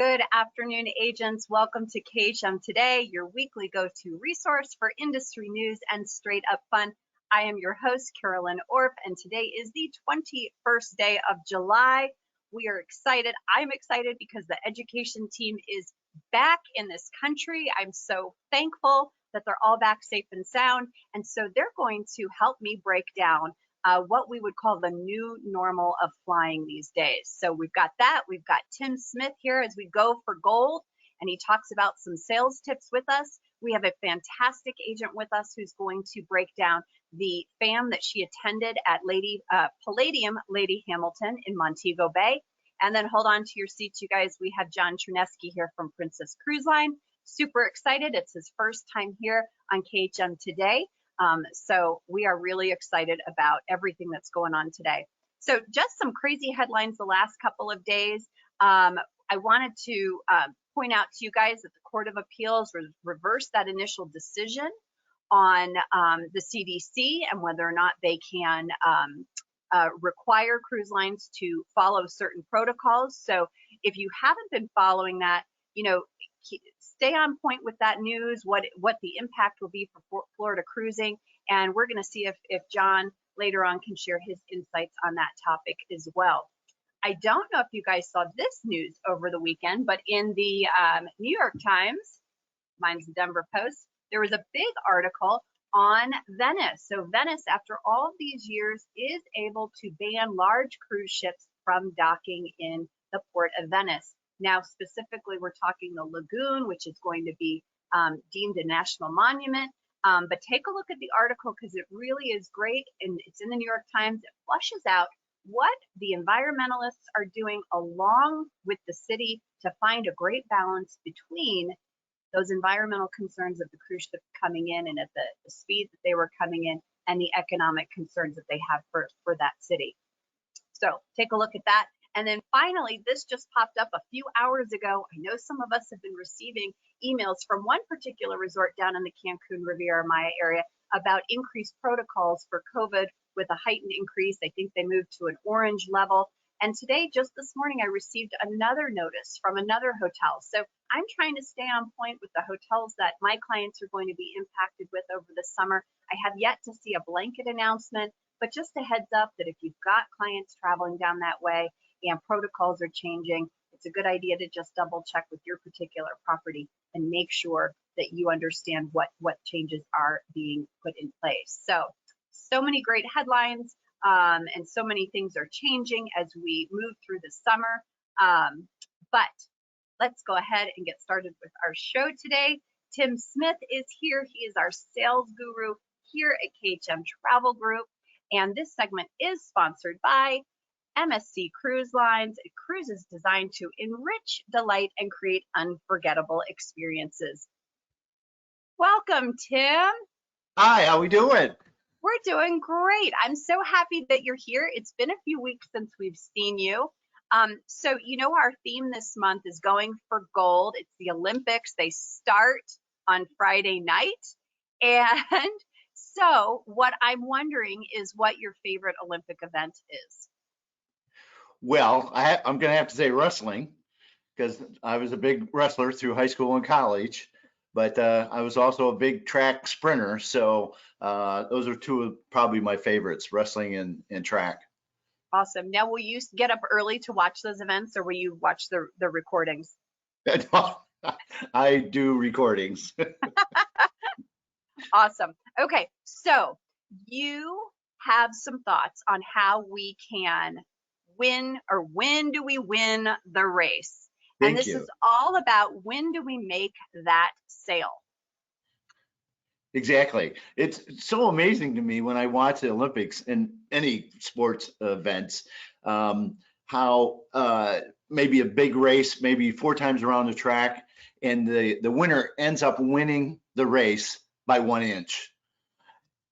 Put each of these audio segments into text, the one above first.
Good afternoon, agents. Welcome to KHM Today, your weekly go-to resource for industry news and straight up fun. I am your host, Carolyn Orp, and today is the 21st day of July. We are excited. I'm excited because the education team is back in this country. I'm so thankful that they're all back safe and sound. And so they're going to help me break down what we would call the new normal of flying these days. So we've got that. We've got Tim Smith here as we go for gold, and he talks about some sales tips with us. We have a fantastic agent with us who's going to break down the FAM that she attended at Palladium Lady Hamilton in Montego Bay. And then hold on to your seats, you guys. We have John Chernesky here from Princess Cruise Line. Super excited. It's his first time here on KHM Today. So we are really excited about everything that's going on today. So just some crazy headlines the last couple of days. I wanted to point out to you guys that the Court of Appeals reversed that initial decision on the CDC and whether or not they can require cruise lines to follow certain protocols. So if you haven't been following that, you know, stay on point with that news, what the impact will be for Florida cruising. And we're going to see if John later on can share his insights on that topic as well. I don't know if you guys saw this news over the weekend, but in the New York Times, mine's the Denver Post, there was a big article on Venice. So Venice, after all of these years, is able to ban large cruise ships from docking in the port of Venice. Now, specifically, we're talking the lagoon, which is going to be deemed a national monument. But take a look at the article because it really is great, and it's in the New York Times. It flushes out what the environmentalists are doing along with the city to find a great balance between those environmental concerns of the cruise ship coming in and at the speed that they were coming in and the economic concerns that they have for that city. So take a look at that. And then finally, this just popped up a few hours ago. I know some of us have been receiving emails from one particular resort down in the Cancun Riviera Maya area about increased protocols for COVID with a heightened increase. I think they moved to an orange level. And today, just this morning, I received another notice from another hotel. So I'm trying to stay on point with the hotels that my clients are going to be impacted with over the summer. I have yet to see a blanket announcement, but just a heads up that if you've got clients traveling down that way, and protocols are changing, it's a good idea to just double check with your particular property and make sure that you understand what changes are being put in place. So many great headlines and so many things are changing as we move through the summer. But let's go ahead and get started with our show today. Tim Smith is here. He is our sales guru here at KHM Travel Group. And this segment is sponsored by MSC Cruise Lines, cruises designed to enrich, delight, and create unforgettable experiences. Welcome, Tim. Hi, how we doing? We're doing great. I'm so happy that you're here. It's been a few weeks since we've seen you. So you know our theme this month is going for gold. It's the Olympics. They start on Friday night. And so what I'm wondering is what your favorite Olympic event is. Well, I'm going to have to say wrestling because I was a big wrestler through high school and college, but I was also a big track sprinter. So those are two of probably my favorites, wrestling and track. Awesome. Now, will you get up early to watch those events or will you watch the recordings? I do recordings. Awesome. Okay. So you have some thoughts on how we can win, or when do we win the race? And this is all about when do we make that sale? Exactly. It's so amazing to me when I watch the Olympics and any sports events, how maybe a big race, maybe 4 times around the track, and the winner ends up winning the race by 1 inch.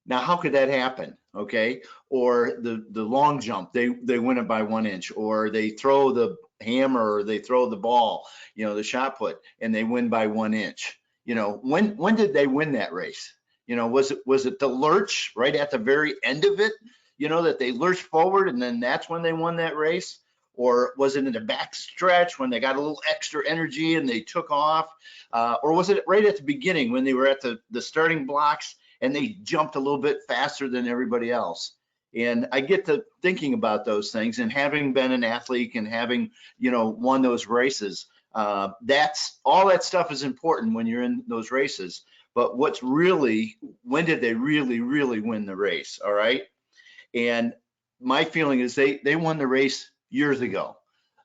Now, how could that happen? Okay, or the long jump, they win it by 1 inch, or they throw the hammer, or they throw the ball, you know, the shot put, and they win by 1 inch. You know, when did they win that race? You know, was it the lurch right at the very end of it? You know, that they lurched forward and then that's when they won that race, Or was it in the back stretch when they got a little extra energy and they took off? Or was it right at the beginning when they were at the starting blocks and they jumped a little bit faster than everybody else? And I get to thinking about those things, and having been an athlete and having, won those races, that's all that stuff is important when you're in those races. But what's really, when did they really, really win the race? All right. And my feeling is they won the race years ago.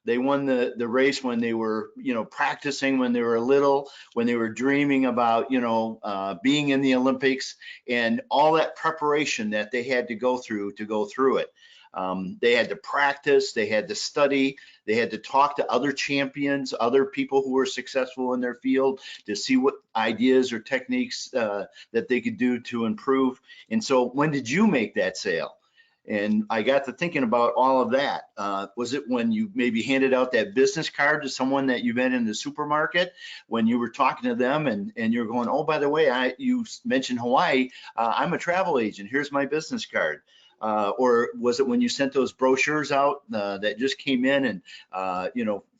They won the race when they were, practicing when they were little, when they were dreaming about, being in the Olympics, and all that preparation that they had to go through it. They had to practice, they had to study, they had to talk to other champions, other people who were successful in their field, to see what ideas or techniques that they could do to improve. And so when did you make that sale? And I got to thinking about all of that. Was it when you maybe handed out that business card to someone that you met in the supermarket, when you were talking to them and you're going, oh, by the way, you mentioned Hawaii, I'm a travel agent, here's my business card. Or was it when you sent those brochures out that just came in and,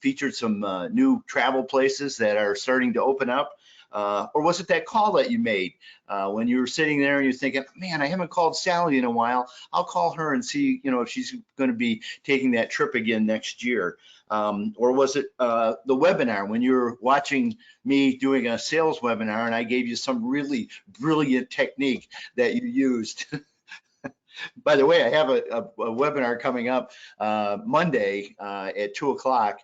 featured some new travel places that are starting to open up? Or was it that call that you made when you were sitting there and you're thinking, man, I haven't called Sally in a while. I'll call her and see, if she's going to be taking that trip again next year. Or was it the webinar when you were watching me doing a sales webinar and I gave you some really brilliant technique that you used? By the way, I have a webinar coming up Monday at 2 o'clock.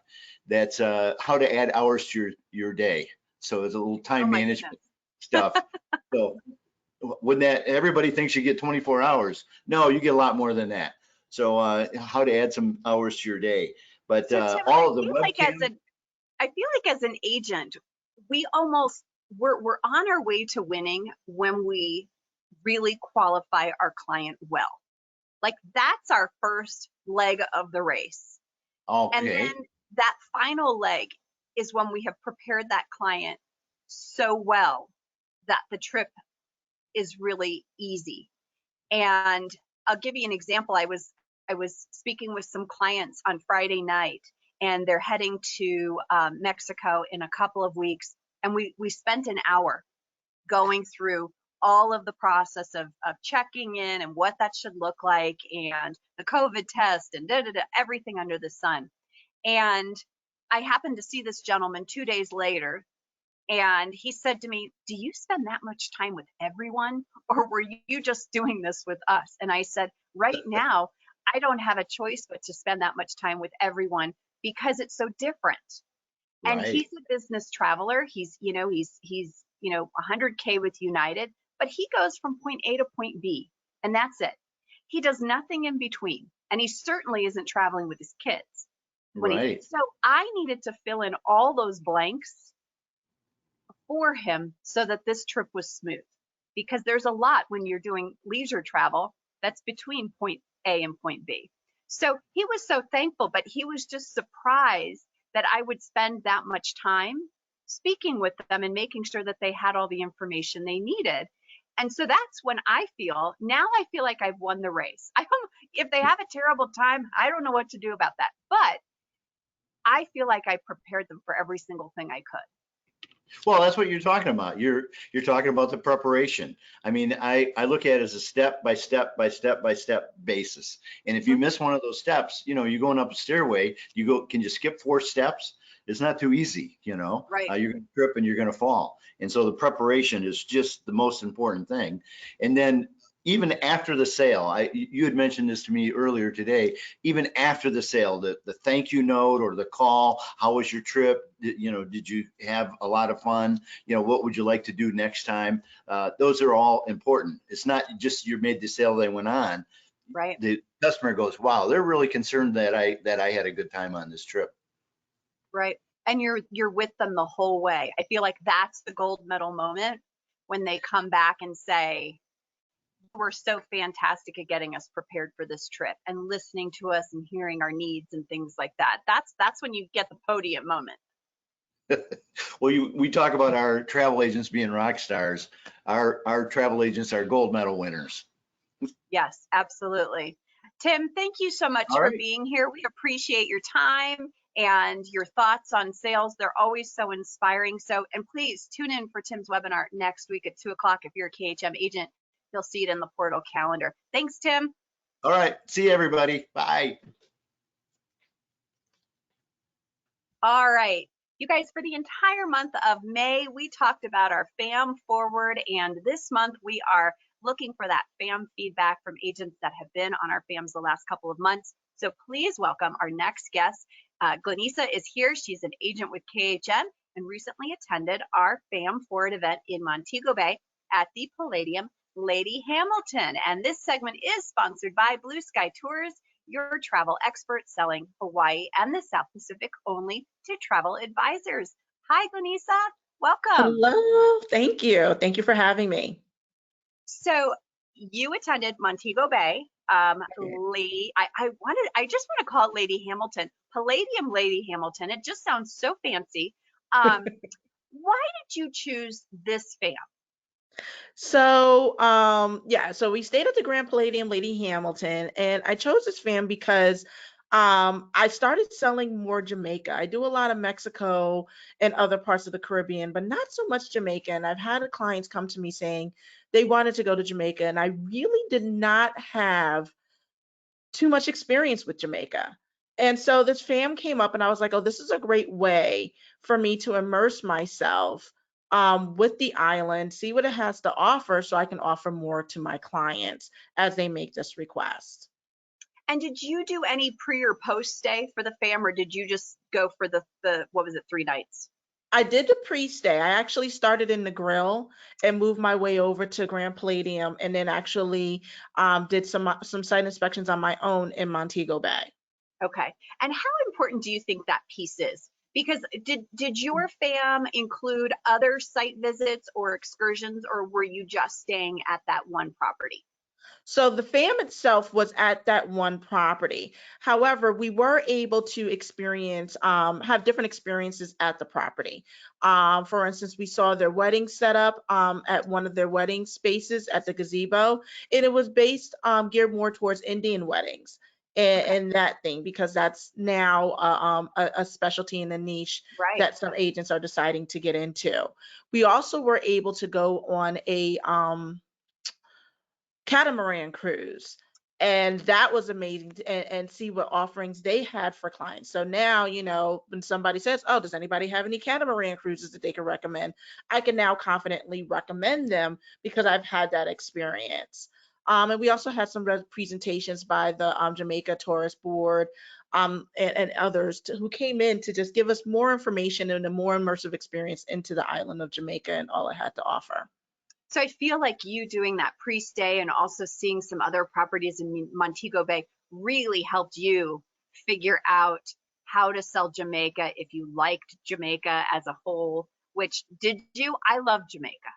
That's how to add hours to your day. So it's a little time management stuff. So when that, everybody thinks you get 24 hours. No, you get a lot more than that. So how to add some hours to your day. But so Tim, all of the I feel like as an agent, we're on our way to winning when we really qualify our client well. Like that's our first leg of the race. Okay. And then that final leg is when we have prepared that client so well that the trip is really easy. And I'll give you an example. I was speaking with some clients on Friday night, and they're heading to Mexico in a couple of weeks. And we spent an hour going through all of the process of checking in and what that should look like, and the COVID test and everything under the sun. And I happened to see this gentleman 2 days later, and he said to me, do you spend that much time with everyone, or were you just doing this with us? And I said, right now, I don't have a choice but to spend that much time with everyone because it's so different. Right. And he's a business traveler. He's 100K with United, but he goes from point A to point B, and that's it. He does nothing in between, and he certainly isn't traveling with his kids. Right. So I needed to fill in all those blanks for him so that this trip was smooth, because there's a lot when you're doing leisure travel that's between point A and point B. So he was so thankful, but he was just surprised that I would spend that much time speaking with them and making sure that they had all the information they needed. And so that's when I feel like I've won the race. If they have a terrible time, I don't know what to do about that. But I feel like I prepared them for every single thing I could. Well, that's what you're talking about. You're talking about the preparation. I mean, I look at it as a step by step by step by step basis. And if you miss one of those steps, you're going up a stairway, can you skip 4 steps? It's not too easy, Right. You're going to trip and you're going to fall. And so the preparation is just the most important thing. And then even after the sale, you had mentioned this to me earlier today, even after the sale, the thank you note or the call, how was your trip? Did you have a lot of fun? What would you like to do next time? Those are all important. It's not just you made the sale, they went on. Right. The customer goes, wow, they're really concerned that I had a good time on this trip. Right. And you're with them the whole way. I feel like that's the gold medal moment when they come back and say, we're so fantastic at getting us prepared for this trip and listening to us and hearing our needs and things like that. That's when you get the podium moment. Well, we talk about our travel agents being rock stars. Our travel agents are gold medal winners. Yes, absolutely. Tim, thank you so much All for right. being here. We appreciate your time and your thoughts on sales. They're always so inspiring. And please tune in for Tim's webinar next week at 2 o'clock. If you're a KHM agent, you'll see it in the portal calendar. Thanks, Tim. All right. See you, everybody. Bye. All right. You guys, for the entire month of May, we talked about our FAM forward, and this month we are looking for that FAM feedback from agents that have been on our FAMs the last couple of months. So please welcome our next guest. Glinessa is here. She's an agent with KHM and recently attended our FAM forward event in Montego Bay at the Palladium Lady Hamilton. And this segment is sponsored by Blue Sky Tours, your travel expert selling Hawaii and the South Pacific only to travel advisors. Hi, Glinessa. Welcome. Hello. Thank you. Thank you for having me. So you attended Montego Bay. I just want to call it Lady Hamilton, Palladium Lady Hamilton. It just sounds so fancy. Why did you choose this FAM? So, so we stayed at the Grand Palladium Lady Hamilton, and I chose this FAM because I started selling more Jamaica. I do a lot of Mexico and other parts of the Caribbean, but not so much Jamaica. And I've had clients come to me saying they wanted to go to Jamaica, and I really did not have too much experience with Jamaica. And so this FAM came up, and I was like, oh, this is a great way for me to immerse myself with the island, see what it has to offer so I can offer more to my clients as they make this request. And did you do any pre or post stay for the FAM, or did you just go for the what was it, 3 nights? I did the pre-stay. I actually started in the Grill and moved my way over to Grand Palladium, and then actually did some site inspections on my own in Montego Bay. Okay. And how important do you think that piece is? Because did your FAM include other site visits or excursions, or were you just staying at that one property? So the FAM itself was at that one property. However, we were able to experience, have different experiences at the property. For instance, we saw their wedding setup at one of their wedding spaces at the gazebo, and it was based geared more towards Indian weddings. And that thing, because that's now a specialty and a niche that some agents are deciding to get into. We also were able to go on a catamaran cruise, and that was amazing, and see what offerings they had for clients. So now, when somebody says, oh, does anybody have any catamaran cruises that they can recommend, I can now confidently recommend them because I've had that experience. And we also had some presentations by the Jamaica Tourist Board and others who came in to just give us more information and a more immersive experience into the island of Jamaica and all it had to offer. So I feel like you doing that pre-stay and also seeing some other properties in Montego Bay really helped you figure out how to sell Jamaica, if you liked Jamaica as a whole, which did you? I love Jamaica.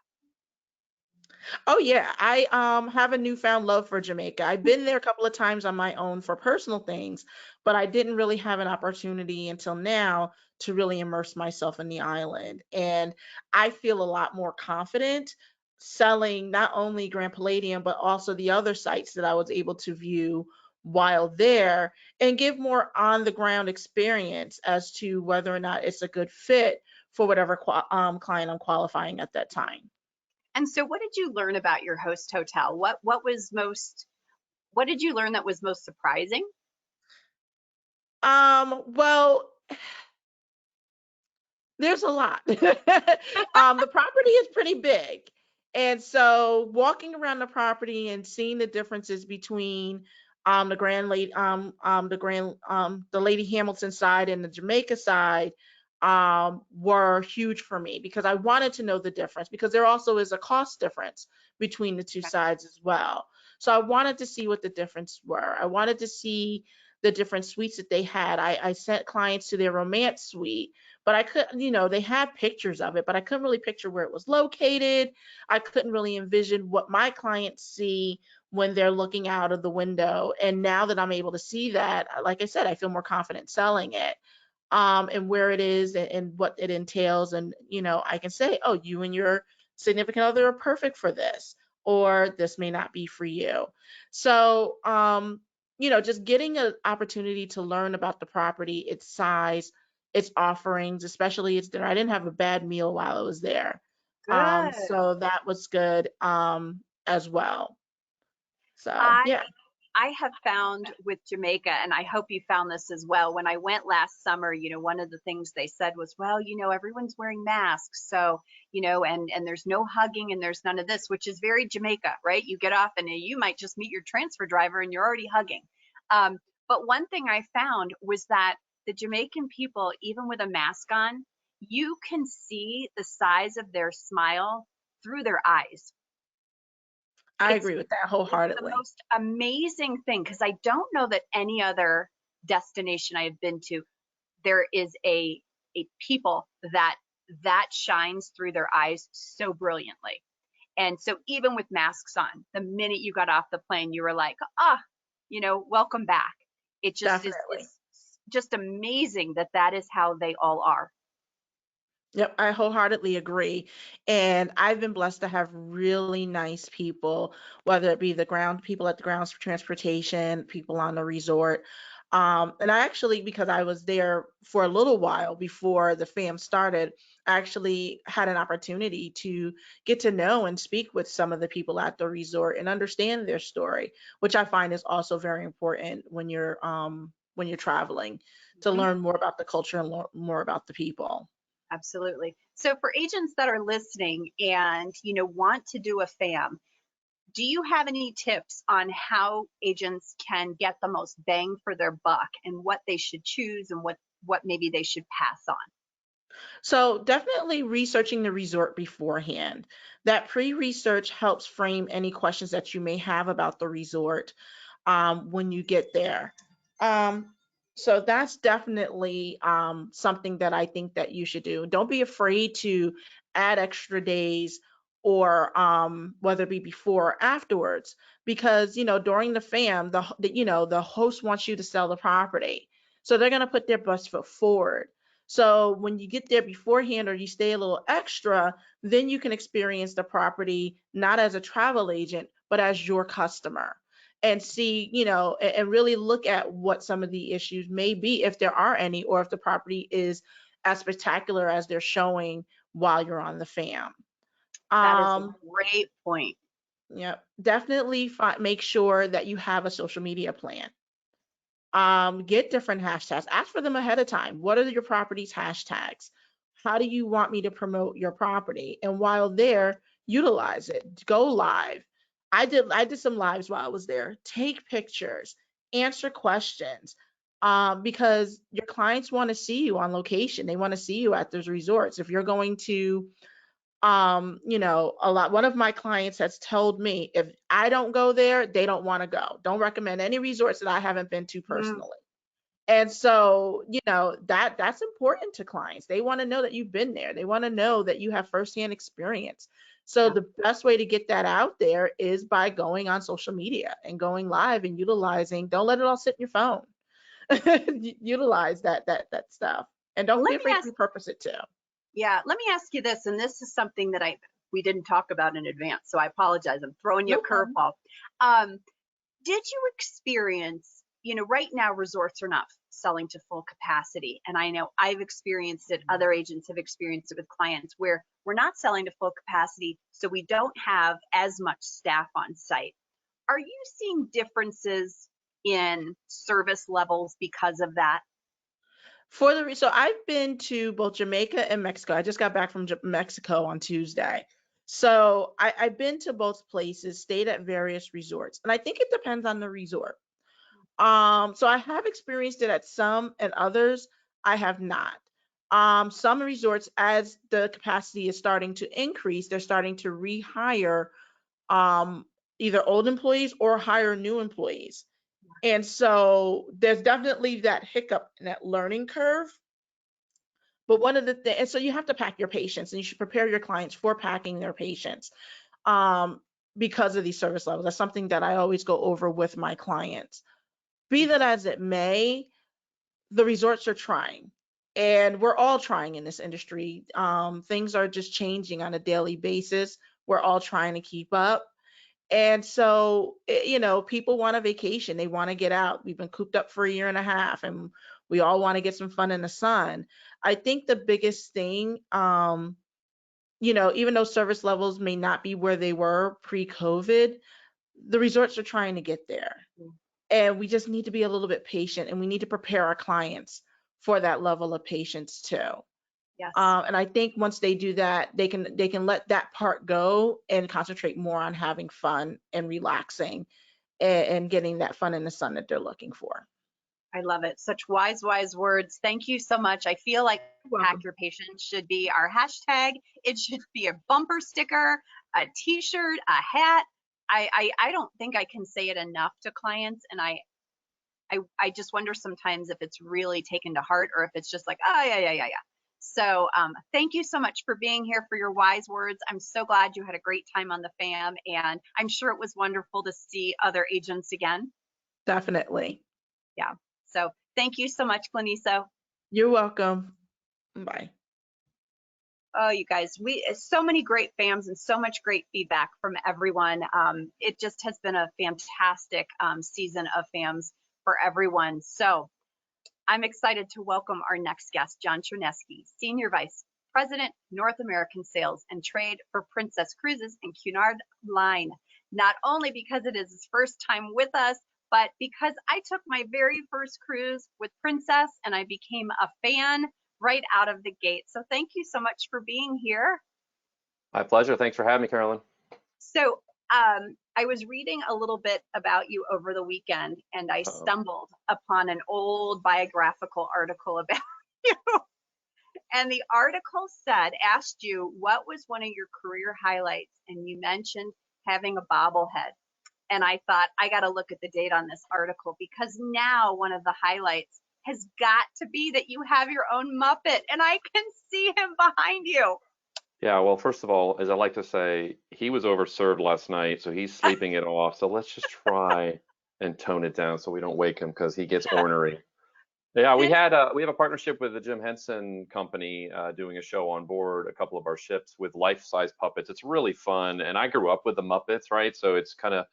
Oh yeah, I have a newfound love for Jamaica. I've been there a couple of times on my own for personal things, but I didn't really have an opportunity until now to really immerse myself in the island. And I feel a lot more confident selling not only Grand Palladium, but also the other sites that I was able to view while there and give more on the ground experience as to whether or not it's a good fit for whatever client I'm qualifying at that time. And so what did you learn about your host hotel? What did you learn that was most surprising? Well, there's a lot. The property is pretty big. And so walking around the property and seeing the differences between the Lady Hamilton side and the Jamaica side were huge for me because I wanted to know the difference, because there also is a cost difference between the two sides as well. So I wanted to see what the difference were. I wanted to see the different suites that they had. I sent clients to their romance suite, but I couldn't, they had pictures of it, but I couldn't really picture where it was located. I couldn't really envision what my clients see when they're looking out of the window. And now that I'm able to see that, like I said, I feel more confident selling it, and where it is and what it entails. And, I can say, oh, you and your significant other are perfect for this, or this may not be for you. So, just getting an opportunity to learn about the property, its size, its offerings, especially its dinner. I didn't have a bad meal while I was there. Good. So that was good as well. So I yeah. I have found with Jamaica, and I hope you found this as well. When I went last summer, one of the things they said was, well, everyone's wearing masks. So, and there's no hugging and there's none of this, which is very Jamaica, right? You get off and you might just meet your transfer driver and you're already hugging. But one thing I found was that the Jamaican people, even with a mask on, you can see the size of their smile through their eyes. I It's agree with that it's the wholeheartedly. most amazing thing because I don't know that any other destination I have been to there is a people that shines through their eyes so brilliantly. And so even with masks on, the minute you got off the plane, you were like, welcome back. It just is Definitely. it's just amazing that is how they all are. Yep, I wholeheartedly agree. And I've been blessed to have really nice people, whether it be the ground people at the grounds for transportation, people on the resort. And I actually, because I was there for a little while before the fam started, I actually had an opportunity to get to know and speak with some of the people at the resort and understand their story, which I find is also very important when you're traveling, to Mhm. learn more about the culture and more about the people. Absolutely. So for agents that are listening and want to do a FAM, do you have any tips on how agents can get the most bang for their buck and what they should choose and what maybe they should pass on? So definitely researching the resort beforehand. That pre-research helps frame any questions that you may have about the resort when you get there. Um, so that's definitely something that I think that you should do. Don't be afraid to add extra days or whether it be before or afterwards, because during the fam, the host wants you to sell the property, so they're going to put their best foot forward. So when you get there beforehand or you stay a little extra, then you can experience the property not as a travel agent, but as your customer, and see, and really look at what some of the issues may be, if there are any, or if the property is as spectacular as they're showing while you're on the fam. That is a Um, great point. yeah, definitely make sure that you have a social media plan. Get different hashtags. Ask for them ahead of time. What are your property's hashtags? How do you want me to promote your property? And while there, utilize it. Go live. I did some lives while I was there. Take pictures, answer questions. Because your clients want to see you on location. They want to see you at those resorts. If you're going to one of my clients has told me, if I don't go there, they don't want to go. Don't recommend any resorts that I haven't been to Mm, personally. And so, that's important to clients. They want to know that you've been there. They want to know that you have firsthand experience. So yeah. the best way to get that out there is by going on social media and going live and utilizing. Don't let it all sit in your phone. Utilize that stuff, and Well, don't be let me afraid to ask, repurpose it too. yeah, let me ask you this, and this is something that we didn't talk about in advance, so I apologize. I'm throwing you a No problem. curveball. Um, did you experience, right now resorts are not selling to full capacity, and I know I've experienced it, other agents have experienced it with clients where we're not selling to full capacity, so we don't have as much staff on site. Are you seeing differences in service levels because of that? So I've been to both Jamaica and Mexico. I just got back from Mexico on Tuesday. So I've been to both places, stayed at various resorts, and I think it depends on the resort. So I have experienced it at some, and others I have not. Some resorts, as the capacity is starting to increase, they're starting to rehire um, either old employees or hire new employees. And so there's definitely that hiccup and that learning curve. But one of the things, and so you have to pack your patience, and you should prepare your clients for packing their patience um, because of these service levels. That's something that I always go over with my clients. Be that as it may, the resorts are trying, and we're all trying in this industry. Things are just changing on a daily basis. We're all trying to keep up. And so, you know, people want a vacation. They want to get out. We've been cooped up for a year and a half, and we all want to get some fun in the sun. I think the biggest thing, you know, even though service levels may not be where they were pre-COVID, the resorts are trying to get there. And we just need to be a little bit patient, and we need to prepare our clients for that level of patience too. Yes. And I think once they do that, they can let that part go and concentrate more on having fun and relaxing and getting that fun in the sun that they're looking for. I love it. Such wise words. Thank you so much. I feel like Hack Your Patience should be our hashtag. It should be a bumper sticker, a t-shirt, a hat. I don't think I can say it enough to clients, and I just wonder sometimes if it's really taken to heart or if it's just like, oh yeah. So thank you so much for being here, for your wise words. I'm so glad you had a great time on the FAM, and I'm sure it was wonderful to see other agents again. Definitely. Yeah. So thank you so much, Glinessa. You're welcome. Bye. Oh, you guys, so many great FAMs and so much great feedback from everyone. It just has been a fantastic season of FAMs for everyone. So I'm excited to welcome our next guest, John Chernesky, Senior Vice President, North American Sales and Trade for Princess Cruises and Cunard Line. Not only because it is his first time with us, but because I took my very first cruise with Princess and I became a fan right out of the gate. So thank you so much for being here. My pleasure. Thanks for having me, Carolyn. So I was reading a little bit about you over the weekend, and I stumbled upon an old biographical article about you. And the article asked you what was one of your career highlights, and you mentioned having a bobblehead. And I thought, I got to look at the date on this article, because now one of the highlights has got to be that you have your own Muppet, and I can see him behind you. Yeah, well, first of all, as I like to say, he was overserved last night, so he's sleeping it off. So let's just try and tone it down so we don't wake him, because he gets ornery. Yeah, we have a partnership with the Jim Henson Company doing a show on board a couple of our ships with life-size puppets. It's really fun, and I grew up with the Muppets, right? So it's kind of,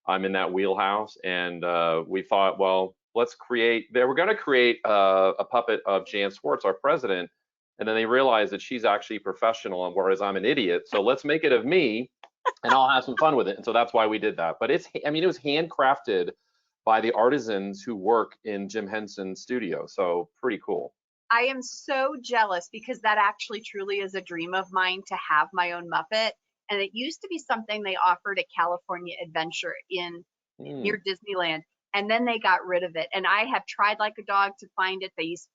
I'm in that wheelhouse, and we thought, well, they were going to create a puppet of Jan Swartz, our president, and then they realized that she's actually professional, and whereas I'm an idiot, so let's make it of me, and I'll have some fun with it. And so that's why we did that. But it was handcrafted by the artisans who work in Jim Henson's studio. So pretty cool. I am so jealous, because that actually truly is a dream of mine, to have my own Muppet. And it used to be something they offered at California Adventure near Disneyland. And then they got rid of it. And I have tried like a dog to find it. They used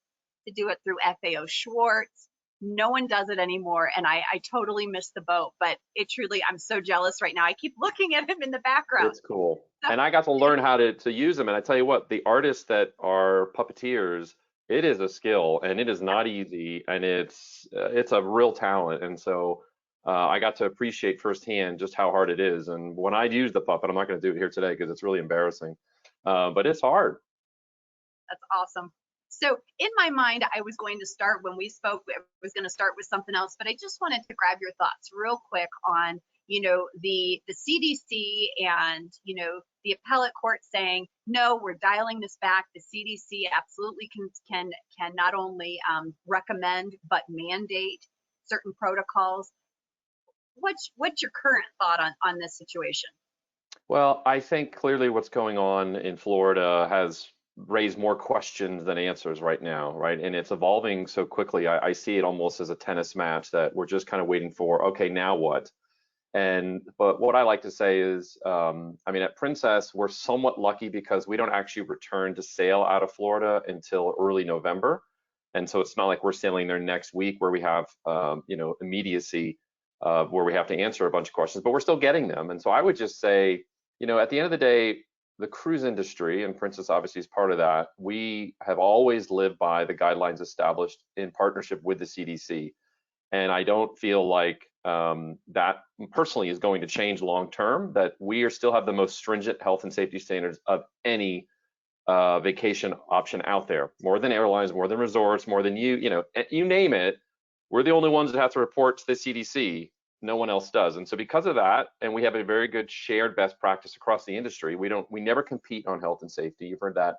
to do it through FAO Schwartz. No one does it anymore. And I totally missed the boat. But it truly, I'm so jealous right now. I keep looking at him in the background. It's cool. And I got to learn how to use them. And I tell you what, the artists that are puppeteers, it is a skill, and it is not easy. And it's a real talent. And so I got to appreciate firsthand just how hard it is. And when I use the puppet, I'm not going to do it here today because it's really embarrassing. But it's hard. That's awesome. So in my mind, I was going to start, when we spoke, I was going to start with something else, but I just wanted to grab your thoughts real quick on, the CDC and, the appellate court saying, no, we're dialing this back. The CDC absolutely can not only recommend, but mandate certain protocols. What's your current thought on this situation? Well, I think clearly what's going on in Florida has raised more questions than answers right now, right? And it's evolving so quickly. I see it almost as a tennis match that we're just kind of waiting for, okay, now what? But what I like to say is, at Princess, we're somewhat lucky because we don't actually return to sail out of Florida until early November. And so it's not like we're sailing there next week where we have, immediacy where we have to answer a bunch of questions, but we're still getting them. And so I would just say, at the end of the day, the cruise industry, and Princess obviously is part of that, we have always lived by the guidelines established in partnership with the CDC. And I don't feel like that personally is going to change long term, that we still have the most stringent health and safety standards of any vacation option out there, more than airlines, more than resorts, more than you name it. We're the only ones that have to report to the CDC no one else does. And so because of that, and we have a very good shared best practice across the industry, we never compete on health and safety. You've heard that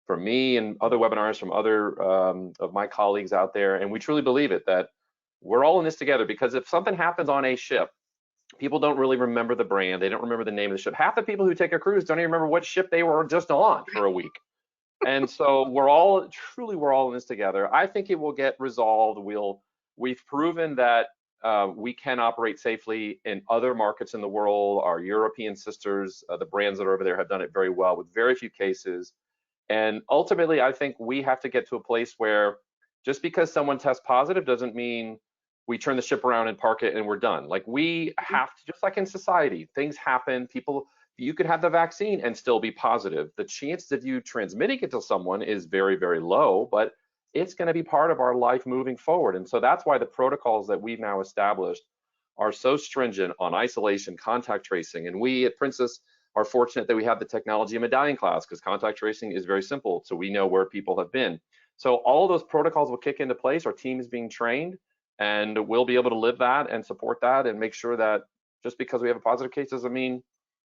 from me and other webinars from other of my colleagues out there. And we truly believe it, that we're all in this together, because if something happens on a ship, people don't really remember the brand. They don't remember the name of the ship. Half the people who take a cruise don't even remember what ship they were just on for a week. And so we're all in this together. I think it will get resolved. We've proven that we can operate safely in other markets in the world. Our European sisters, the brands that are over there, have done it very well with very few cases. And ultimately, I think we have to get to a place where just because someone tests positive doesn't mean we turn the ship around and park it and we're done. Like, we have to, just like in society, things happen. You could have the vaccine and still be positive. The chance of you transmitting it to someone is very, very low, but it's going to be part of our life moving forward. And so that's why the protocols that we've now established are so stringent on isolation, contact tracing. And we at Princess are fortunate that we have the technology in Medallion class, because contact tracing is very simple. So we know where people have been. So all of those protocols will kick into place. Our team is being trained, and we'll be able to live that and support that and make sure that just because we have a positive case doesn't mean,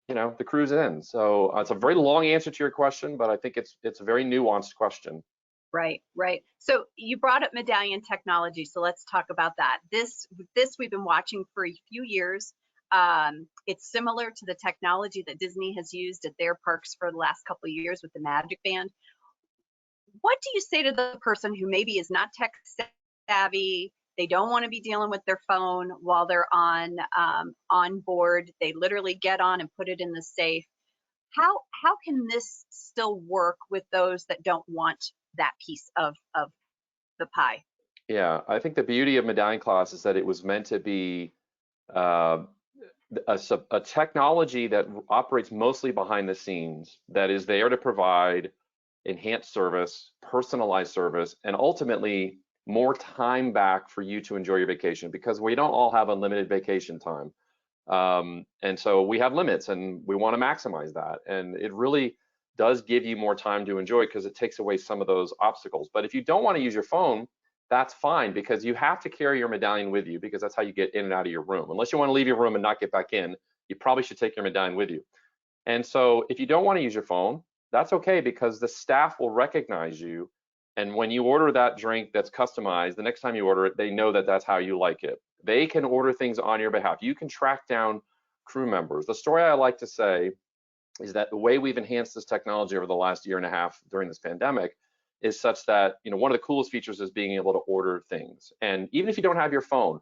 the cruise ends. So it's a very long answer to your question, but I think it's a very nuanced question. Right, right. So you brought up Medallion Technology, so let's talk about that. This we've been watching for a few years. It's similar to the technology that Disney has used at their parks for the last couple of years with the Magic Band. What do you say to the person who maybe is not tech savvy? They don't want to be dealing with their phone while they're on board. They literally get on and put it in the safe. How can this still work with those that don't want that piece of the pie? Yeah, I think the beauty of Medallion class is that it was meant to be a technology that operates mostly behind the scenes, that is there to provide enhanced service, personalized service, and ultimately more time back for you to enjoy your vacation, because we don't all have unlimited vacation time. And so we have limits, and we want to maximize that. And it really does give you more time to enjoy, because it takes away some of those obstacles. But if you don't want to use your phone, that's fine, because you have to carry your Medallion with you, because that's how you get in and out of your room. Unless you want to leave your room and not get back in, you probably should take your Medallion with you. And so if you don't want to use your phone, that's okay, because the staff will recognize you. And when you order that drink that's customized, the next time you order it, they know that that's how you like it. They can order things on your behalf. You can track down crew members. The story I like to say is that the way we've enhanced this technology over the last year and a half during this pandemic is such that, one of the coolest features is being able to order things. And even if you don't have your phone,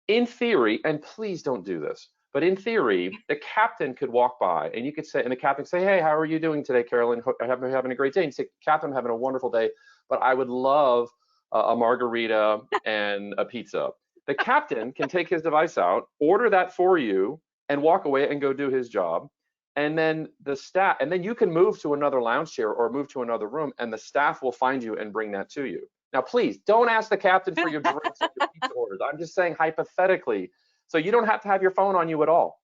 in theory, and please don't do this, but in theory, the captain could walk by and you could say, and the captain could say, "Hey, how are you doing today, Carolyn? I hope you're having a great day." And you say, "Captain, I'm having a wonderful day, but I would love a margarita and a pizza." The captain can take his device out, order that for you, and walk away and go do his job. And then the staff, and then you can move to another lounge chair or move to another room, and the staff will find you and bring that to you. Now, please don't ask the captain for your drinks or your pizza orders. I'm just saying hypothetically. So you don't have to have your phone on you at all.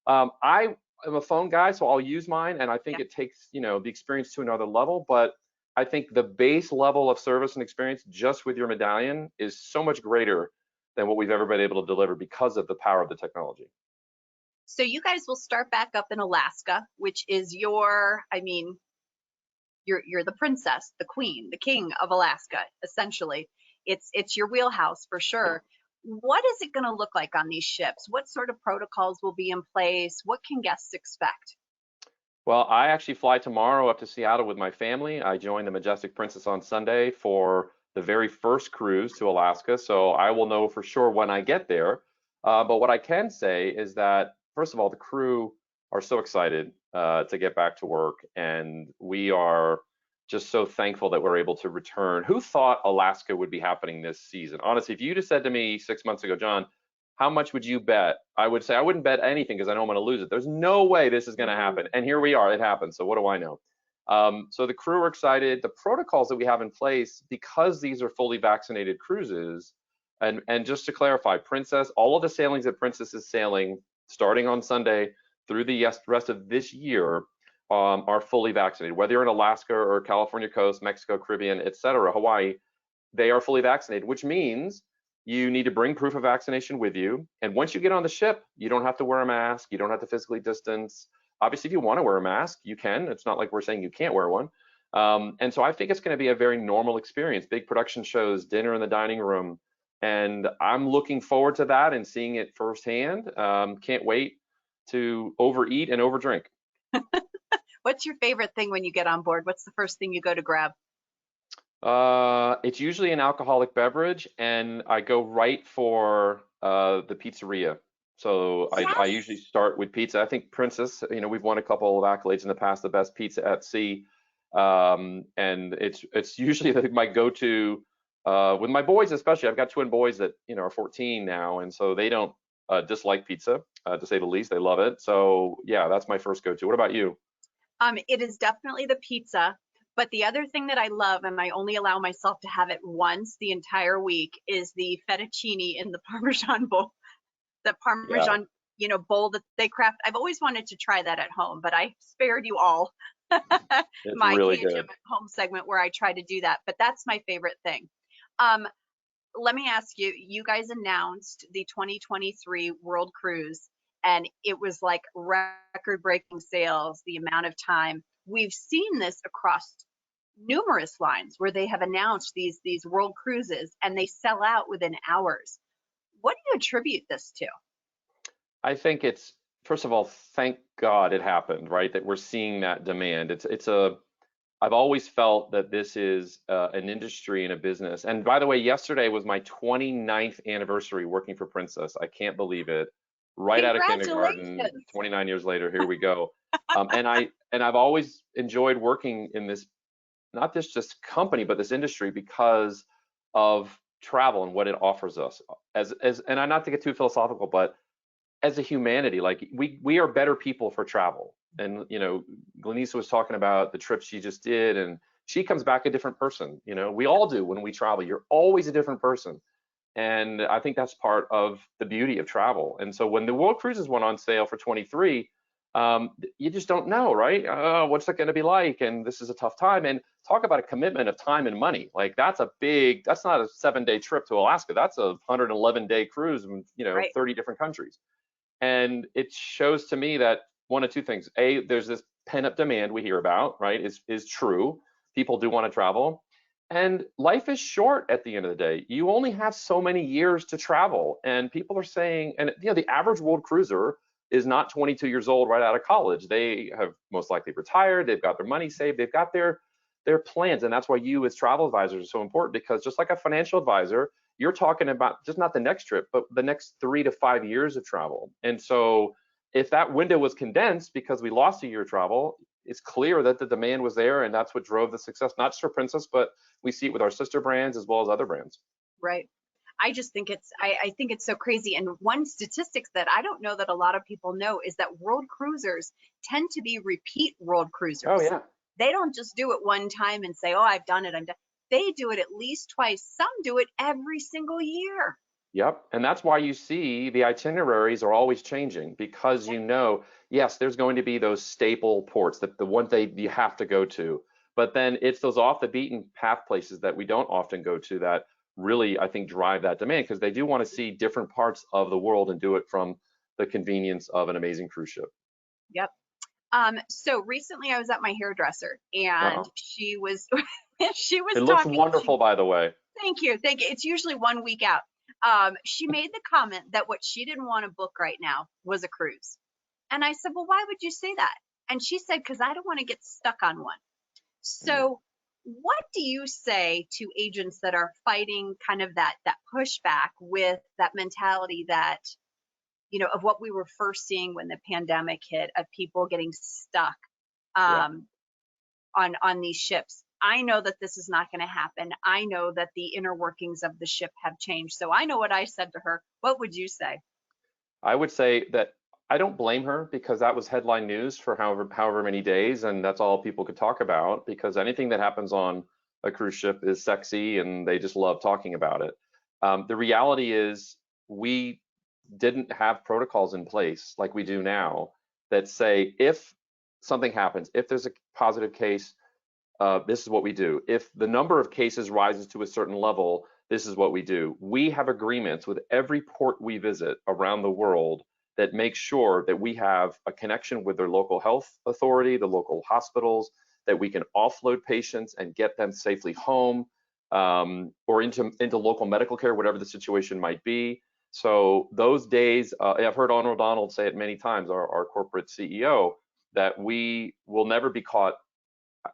I am a phone guy, so I'll use mine, and I think it takes the experience to another level. But I think the base level of service and experience just with your Medallion is so much greater than what we've ever been able to deliver because of the power of the technology. So you guys will start back up in Alaska, which is you're the princess, the queen, the king of Alaska, essentially. It's your wheelhouse for sure. What is it going to look like on these ships? What sort of protocols will be in place? What can guests expect? Well, I actually fly tomorrow up to Seattle with my family. I join the Majestic Princess on Sunday for the very first cruise to Alaska, so I will know for sure when I get there. But what I can say is that, first of all, the crew are so excited to get back to work, and we are just so thankful that we're able to return. Who thought Alaska would be happening this season? Honestly, if you'd have said to me 6 months ago, "John, how much would you bet?" I would say I wouldn't bet anything, because I know I'm going to lose it. There's no way this is going to happen. And here we are, it happened. So what do I know? So the crew are excited. The protocols that we have in place, because these are fully vaccinated cruises, and just to clarify, Princess, all of the sailings that Princess is sailing starting on Sunday through the rest of this year are fully vaccinated. Whether you're in Alaska or California coast, Mexico, Caribbean, etc., Hawaii, they are fully vaccinated, which means you need to bring proof of vaccination with you. And once you get on the ship, you don't have to wear a mask. You don't have to physically distance. Obviously, if you want to wear a mask, you can. It's not like we're saying you can't wear one. And so I think it's going to be a very normal experience. Big production shows, dinner in the dining room. And I'm looking forward to that and seeing it firsthand. Can't wait to overeat and overdrink. What's your favorite thing when you get on board? What's the first thing you go to grab? It's usually an alcoholic beverage, and I go right for the pizzeria. So Yes. I usually start with pizza. I think Princess, we've won a couple of accolades in the past, the best pizza at sea. And it's usually my go-to with my boys, especially. I've got twin boys that are 14 now, and so they don't dislike pizza, to say the least. They love it. So yeah, that's my first go-to. What about you? It is definitely the pizza. But the other thing that I love, and I only allow myself to have it once the entire week, is the fettuccine in the Parmesan bowl. The Parmesan, bowl that they craft. I've always wanted to try that at home, but I spared you all It's my really KHM good. at home segment where I try to do that. But that's my favorite thing. Let me ask you, you guys announced the 2023 World Cruise, and it was like record-breaking sales, the amount of time. We've seen this across numerous lines where they have announced these world cruises and they sell out within hours. What do you attribute this to? I think it's, first of all, thank God it happened, right? That we're seeing that demand. I've always felt that this is an industry and a business. And by the way, yesterday was my 29th anniversary working for Princess. I can't believe it. Right out of kindergarten, 29 years later, here we go. And I've always enjoyed working in this, not just company, but this industry because of travel and what it offers us. And I'm not to get too philosophical, but as a humanity, like we are better people for travel. And Glinessa was talking about the trip she just did, and she comes back a different person. We all do when we travel. You're always a different person. And I think that's part of the beauty of travel. And so when the World Cruises went on sale for 23, you just don't know, right? What's it going to be like? And this is a tough time. And talk about a commitment of time and money. Like that's not a 7-day trip to Alaska. That's a 111-day cruise in, Right. 30 different countries. And it shows to me that one of two things. A, there's this pent-up demand we hear about, right? Is true. People do want to travel. And life is short at the end of the day. You only have so many years to travel. And people are saying, and the average world cruiser is not 22 years old right out of college. They have most likely retired. They've got their money saved. They've got their plans. And that's why you as travel advisors are so important, because just like a financial advisor, you're talking about just not the next trip, but the next 3 to 5 years of travel. And so if that window was condensed because we lost a year of travel, it's clear that the demand was there, and that's what drove the success, not just for Princess, but we see it with our sister brands as well as other brands. Right. I just think I think it's so crazy. And one statistics that I don't know that a lot of people know is that world cruisers tend to be repeat world cruisers. Oh yeah. They don't just do it one time and say, oh, I've done it, I'm done. They do it at least twice. Some do it every single year. Yep. And that's why you see the itineraries are always changing, because yes, there's going to be those staple ports, the one you have to go to. But then it's those off the beaten path places that we don't often go to that really, I think, drive that demand, because they do want to see different parts of the world and do it from the convenience of an amazing cruise ship. Yep. So recently I was at my hairdresser, and she was It looks wonderful, by the way. Thank you. It's usually 1 week out. She made the comment that what she didn't want to book right now was a cruise. And I said, well, why would you say that? And she said, because I don't want to get stuck on one. So what do you say to agents that are fighting kind of that pushback with that mentality that, of what we were first seeing when the pandemic hit, of people getting stuck on these ships? I know that this is not going to happen. I know that the inner workings of the ship have changed. So I know what I said to her. What would you say? I would say that I don't blame her, because that was headline news for however many days, and that's all people could talk about, because anything that happens on a cruise ship is sexy and they just love talking about it. The reality is we didn't have protocols in place like we do now that say, if something happens, if there's a positive case, this is what we do. If the number of cases rises to a certain level, this is what we do. We have agreements with every port we visit around the world that make sure that we have a connection with their local health authority, the local hospitals, that we can offload patients and get them safely home, or into local medical care, whatever the situation might be. So those days, I've heard Arnold Donald say it many times, our corporate CEO, that we will never be caught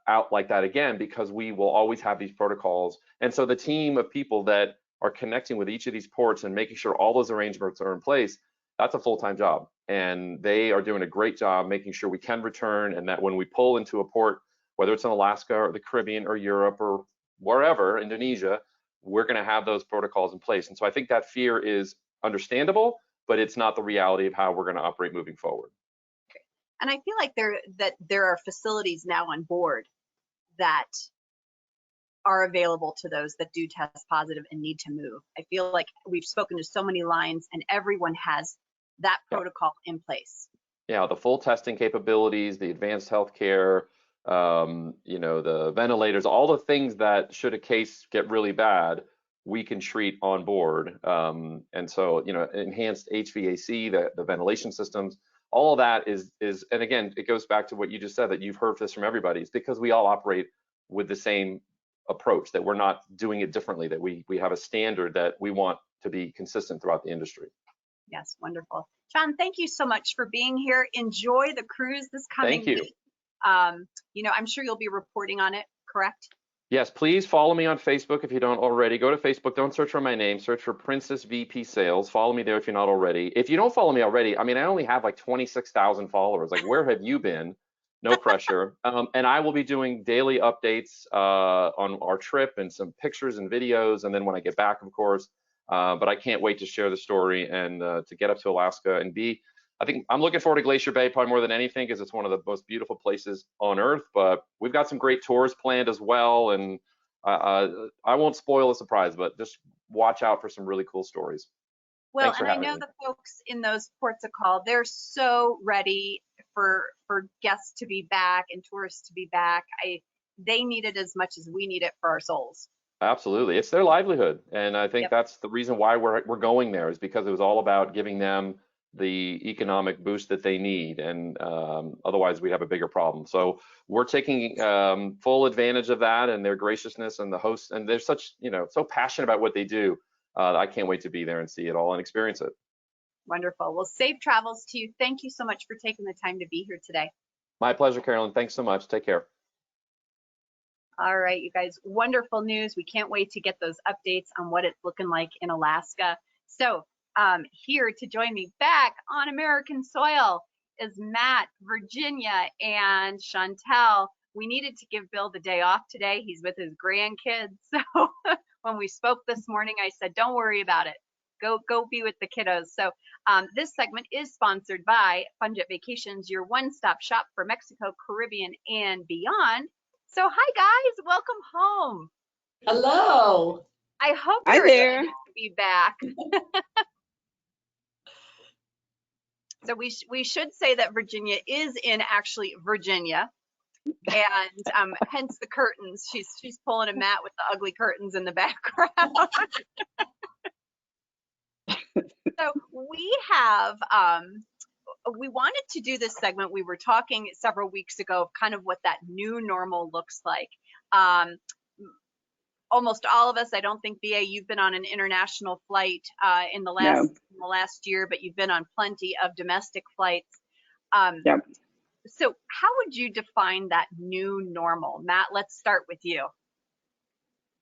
out like that again, because we will always have these protocols. And so the team of people that are connecting with each of these ports and making sure all those arrangements are in place, that's a full-time job. And they are doing a great job making sure we can return, and that when we pull into a port, whether it's in Alaska or the Caribbean or Europe or wherever, Indonesia, we're going to have those protocols in place. And so I think that fear is understandable, but it's not the reality of how we're going to operate moving forward. And I feel like there are facilities now on board that are available to those that do test positive and need to move. I feel like we've spoken to so many lines and everyone has that protocol in place. Yeah, the full testing capabilities, the advanced healthcare, the ventilators, all the things that should a case get really bad, we can treat on board. And so, enhanced HVAC, the ventilation systems, all of that is, and again, it goes back to what you just said, that you've heard this from everybody. It's because we all operate with the same approach, that we're not doing it differently, that we have a standard that we want to be consistent throughout the industry. Yes, wonderful. John, thank you so much for being here. Enjoy the cruise this coming week. I'm sure you'll be reporting on it, correct? Yes, please follow me on Facebook if you don't already. Go to Facebook, don't search for my name, search for Princess VP Sales. Follow me there if you're not already. If you don't follow me already, I only have like 26,000 followers. Like, where have you been? No pressure. And I will be doing daily updates on our trip and some pictures and videos. And then when I get back, of course, but I can't wait to share the story and to get up to Alaska and I think I'm looking forward to Glacier Bay probably more than anything, because it's one of the most beautiful places on Earth. But we've got some great tours planned as well, and I won't spoil the surprise, but just watch out for some really cool stories. Well, and I know the folks in those ports of call, they're so ready for guests to be back and tourists to be back. They need it as much as we need it for our souls. Absolutely, it's their livelihood, and I think that's the reason why we're going there, is because it was all about giving them the economic boost that they need, and otherwise we have a bigger problem. So we're taking full advantage of that and their graciousness, and the hosts, and they're such, so passionate about what they do. I can't wait to be there and see it all and experience it. Wonderful. Well, safe travels to you. Thank you so much for taking the time to be here today. My pleasure, Carolyn. Thanks so much. Take care. All right, you guys, wonderful news. We can't wait to get those updates on what it's looking like in Alaska. So here to join me back on American soil is Matt, Virginia, and Chantel. We needed to give Bill the day off today. He's with his grandkids. So when we spoke this morning, I said, don't worry about it. Go be with the kiddos. So this segment is sponsored by Funjet Vacations, your one-stop shop for Mexico, Caribbean, and beyond. So hi guys, welcome home. Hello. I hope you're excited to be back. So we should say that Virginia is in actually Virginia, and hence the curtains. She's pulling a mat with the ugly curtains in the background. So we have we wanted to do this segment. We were talking several weeks ago of kind of what that new normal looks like. Almost all of us, I don't think, BA, you've been on an international flight in the last year, but you've been on plenty of domestic flights. So how would you define that new normal? Matt, let's start with you.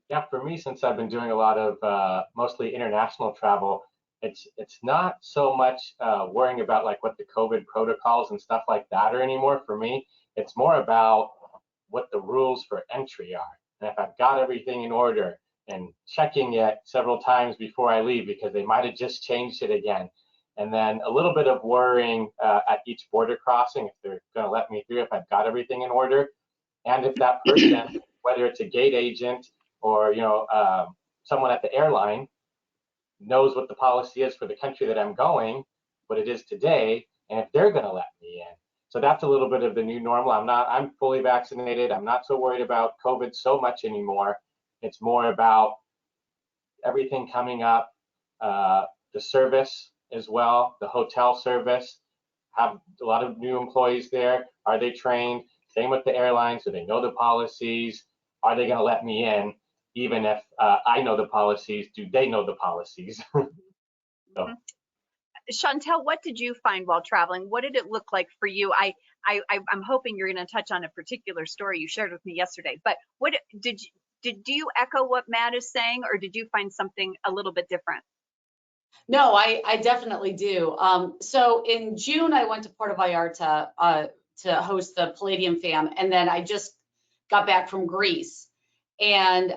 Yeah, for me, since I've been doing a lot of mostly international travel, it's not so much worrying about like what the COVID protocols and stuff like that are anymore. For me, it's more about what the rules for entry are. And if I've got everything in order, and checking it several times before I leave, because they might have just changed it again. And then a little bit of worrying at each border crossing, if they're going to let me through, if I've got everything in order. And if that person, whether it's a gate agent or someone at the airline, knows what the policy is for the country that I'm going, what it is today, and if they're going to let me in. So that's a little bit of the new normal. I'm fully vaccinated. I'm not so worried about COVID so much anymore. It's more about everything coming up, the service as well, the hotel service, have a lot of new employees there. Are they trained? Same with the airlines. Do they know the policies? Are they going to let me in? Even if I know the policies, do they know the policies? So. Chantel, what did you find while traveling? What did it look like for you? I'm hoping you're going to touch on a particular story you shared with me yesterday, but what do you echo what Matt is saying, or did you find something a little bit different? No, I definitely do. So in June, I went to Puerto Vallarta to host the Palladium Fam, and then I just got back from Greece. And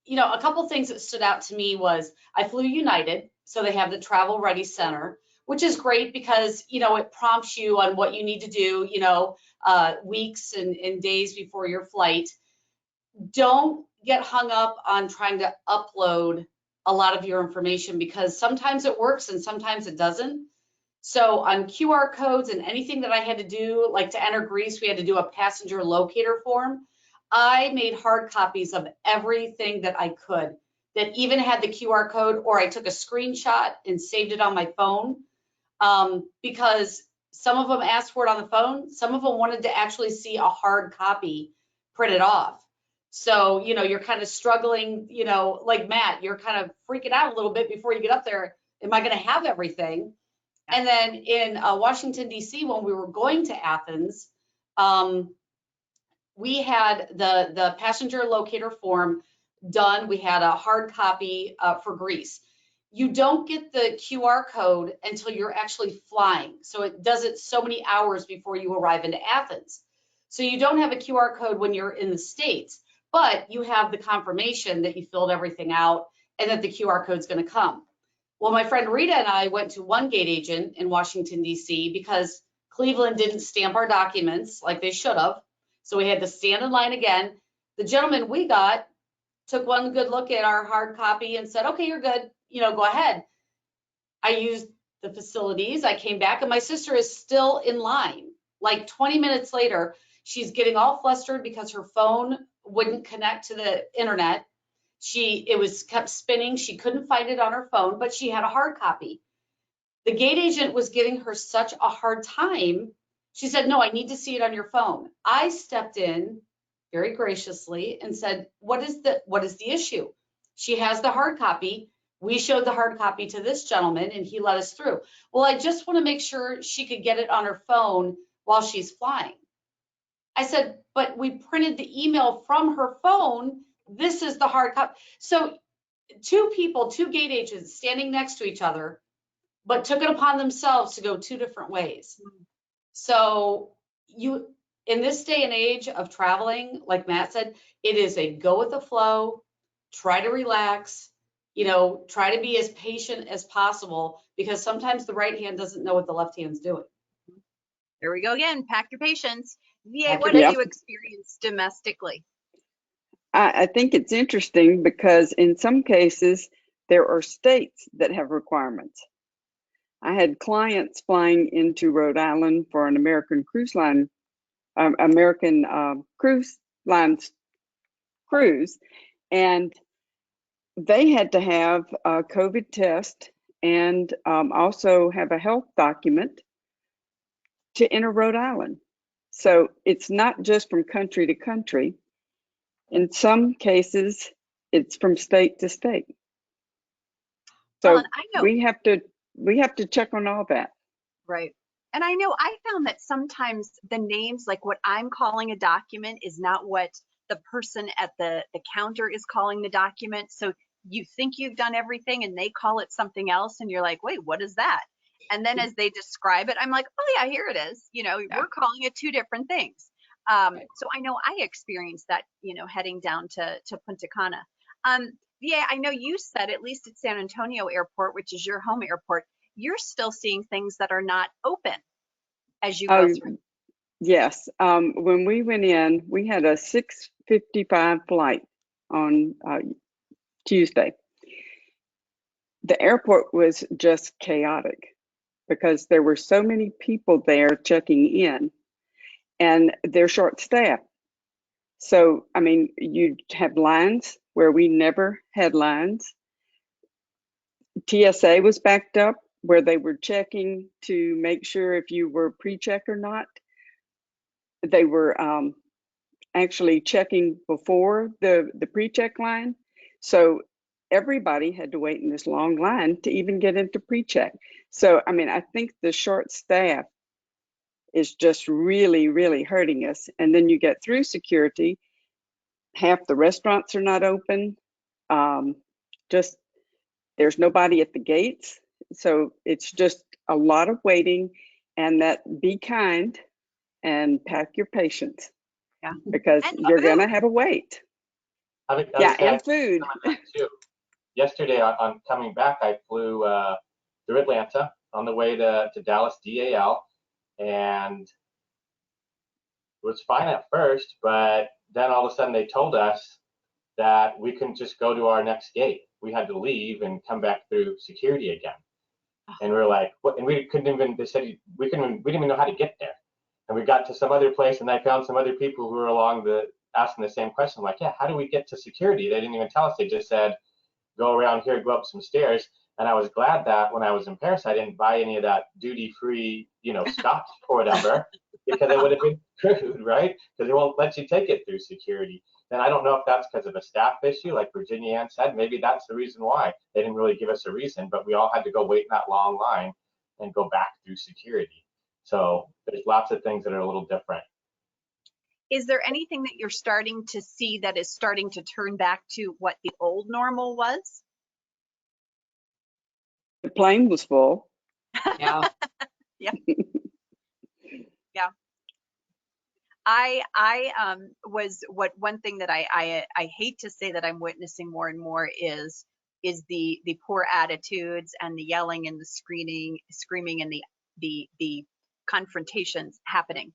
you know, a couple things that stood out to me was I flew United, so they have the Travel Ready Center, which is great because, you know, it prompts you on what you need to do, you know, weeks and days before your flight. Don't get hung up on trying to upload a lot of your information because sometimes it works and sometimes it doesn't. So on QR codes and anything that I had to do, like to enter Greece, we had to do a passenger locator form. I made hard copies of everything that I could that even had the QR code, or I took a screenshot and saved it on my phone, because some of them asked for it on the phone. Some of them wanted to actually see a hard copy printed off. So, you know, you're kind of struggling, you know, like Matt, you're kind of freaking out a little bit before you get up there. Am I going to have everything? And then in Washington, D.C., when we were going to Athens, we had the passenger locator form done. We had a hard copy for Greece. You don't get the QR code until you're actually flying. So it does it so many hours before you arrive into Athens. So you don't have a QR code when you're in the States, but you have the confirmation that you filled everything out and that the QR code is going to come. Well, my friend Rita and I went to one gate agent in Washington, D.C. because Cleveland didn't stamp our documents like they should have. So we had to stand in line again. The gentleman we got took one good look at our hard copy and said, okay, you're good, you know, go ahead. I used the facilities. I came back and my sister is still in line. Like 20 minutes later, she's getting all flustered because her phone wouldn't connect to the internet. It kept spinning. She couldn't find it on her phone, but she had a hard copy. The gate agent was giving her such a hard time. She said, no, I need to see it on your phone. I stepped in very graciously and said, what is the issue? She has the hard copy. We showed the hard copy to this gentleman and he let us through. Well, I just want to make sure she could get it on her phone while she's flying. I said, but we printed the email from her phone. This is the hard copy. So two gate agents standing next to each other, but took it upon themselves to go two different ways. So in this day and age of traveling, like Matt said, it is a go with the flow, try to relax, you know, try to be as patient as possible because sometimes the right hand doesn't know what the left hand's doing. There we go again, pack your patience. VA, what have you experienced domestically? I think it's interesting because in some cases, there are states that have requirements. I had clients flying into Rhode Island for an American cruise line, cruise, and they had to have a COVID test and also have a health document to enter Rhode Island. So it's not just from country to country. In some cases, it's from state to state. So well, I know, we have to check on all that. Right. And I know I found that sometimes the names, like what I'm calling a document, is not what the person at the counter is calling the document. So you think you've done everything and they call it something else and you're like, wait, what is that? And then as they describe it, I'm like, oh yeah, here it is. You know, we're calling it two different things. So I know I experienced that, you know, heading down to Punta Cana. VA, I know you said, at least at San Antonio Airport, which is your home airport, you're still seeing things that are not open as you go through. Yes. When we went in, we had a 6:55 flight on Tuesday. The airport was just chaotic because there were so many people there checking in and they're short-staffed. So, I mean, you'd have lines where we never had lines. TSA was backed up, where they were checking to make sure if you were pre-check or not. They were actually checking before the pre-check line. So everybody had to wait in this long line to even get into pre-check. So, I mean, I think the short staff is just really, really hurting us. And then you get through security, half the restaurants are not open. Just there's nobody at the gates. So it's just a lot of waiting, and that be kind and pack your patience. Yeah. Because And you're food. gonna have a wait. Yeah, and food. Too. Yesterday on coming back, I flew through Atlanta on the way to Dallas DAL, and it was fine at first, but then all of a sudden they told us that we couldn't just go to our next gate. We had to leave and come back through security again. And we were like, what? And we couldn't even, they said we didn't even know how to get there. And we got to some other place, and I found some other people who were along asking the same question. I'm like, yeah, how do we get to security? They didn't even tell us. They just said, go around here, go up some stairs. And I was glad that when I was in Paris, I didn't buy any of that duty-free, scotch or whatever, because it would have been screwed, right? Because they won't let you take it through security. And I don't know if that's because of a staff issue, like Virginia Ann said. Maybe that's the reason why. They didn't really give us a reason, but we all had to go wait in that long line and go back through security. So there's lots of things that are a little different. Is there anything that you're starting to see that is starting to turn back to what the old normal was? The plane was full. Yeah. Yeah. Yeah. I was one thing that I hate to say that I'm witnessing more and more is the poor attitudes and the yelling and the screaming and the confrontations happening.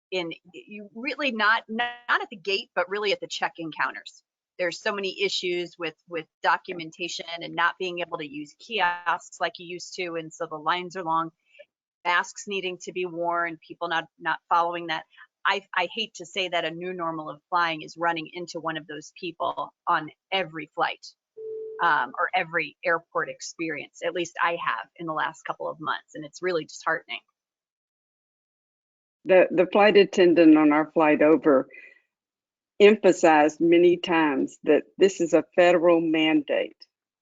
In you really not at the gate, but really at the check-in counters. There's so many issues with documentation and not being able to use kiosks like you used to, and so the lines are long. Masks needing to be worn, people not following that. I hate to say that a new normal of flying is running into one of those people on every flight or every airport experience. At least I have in the last couple of months, and it's really disheartening. The flight attendant on our flight over emphasized many times that this is a federal mandate.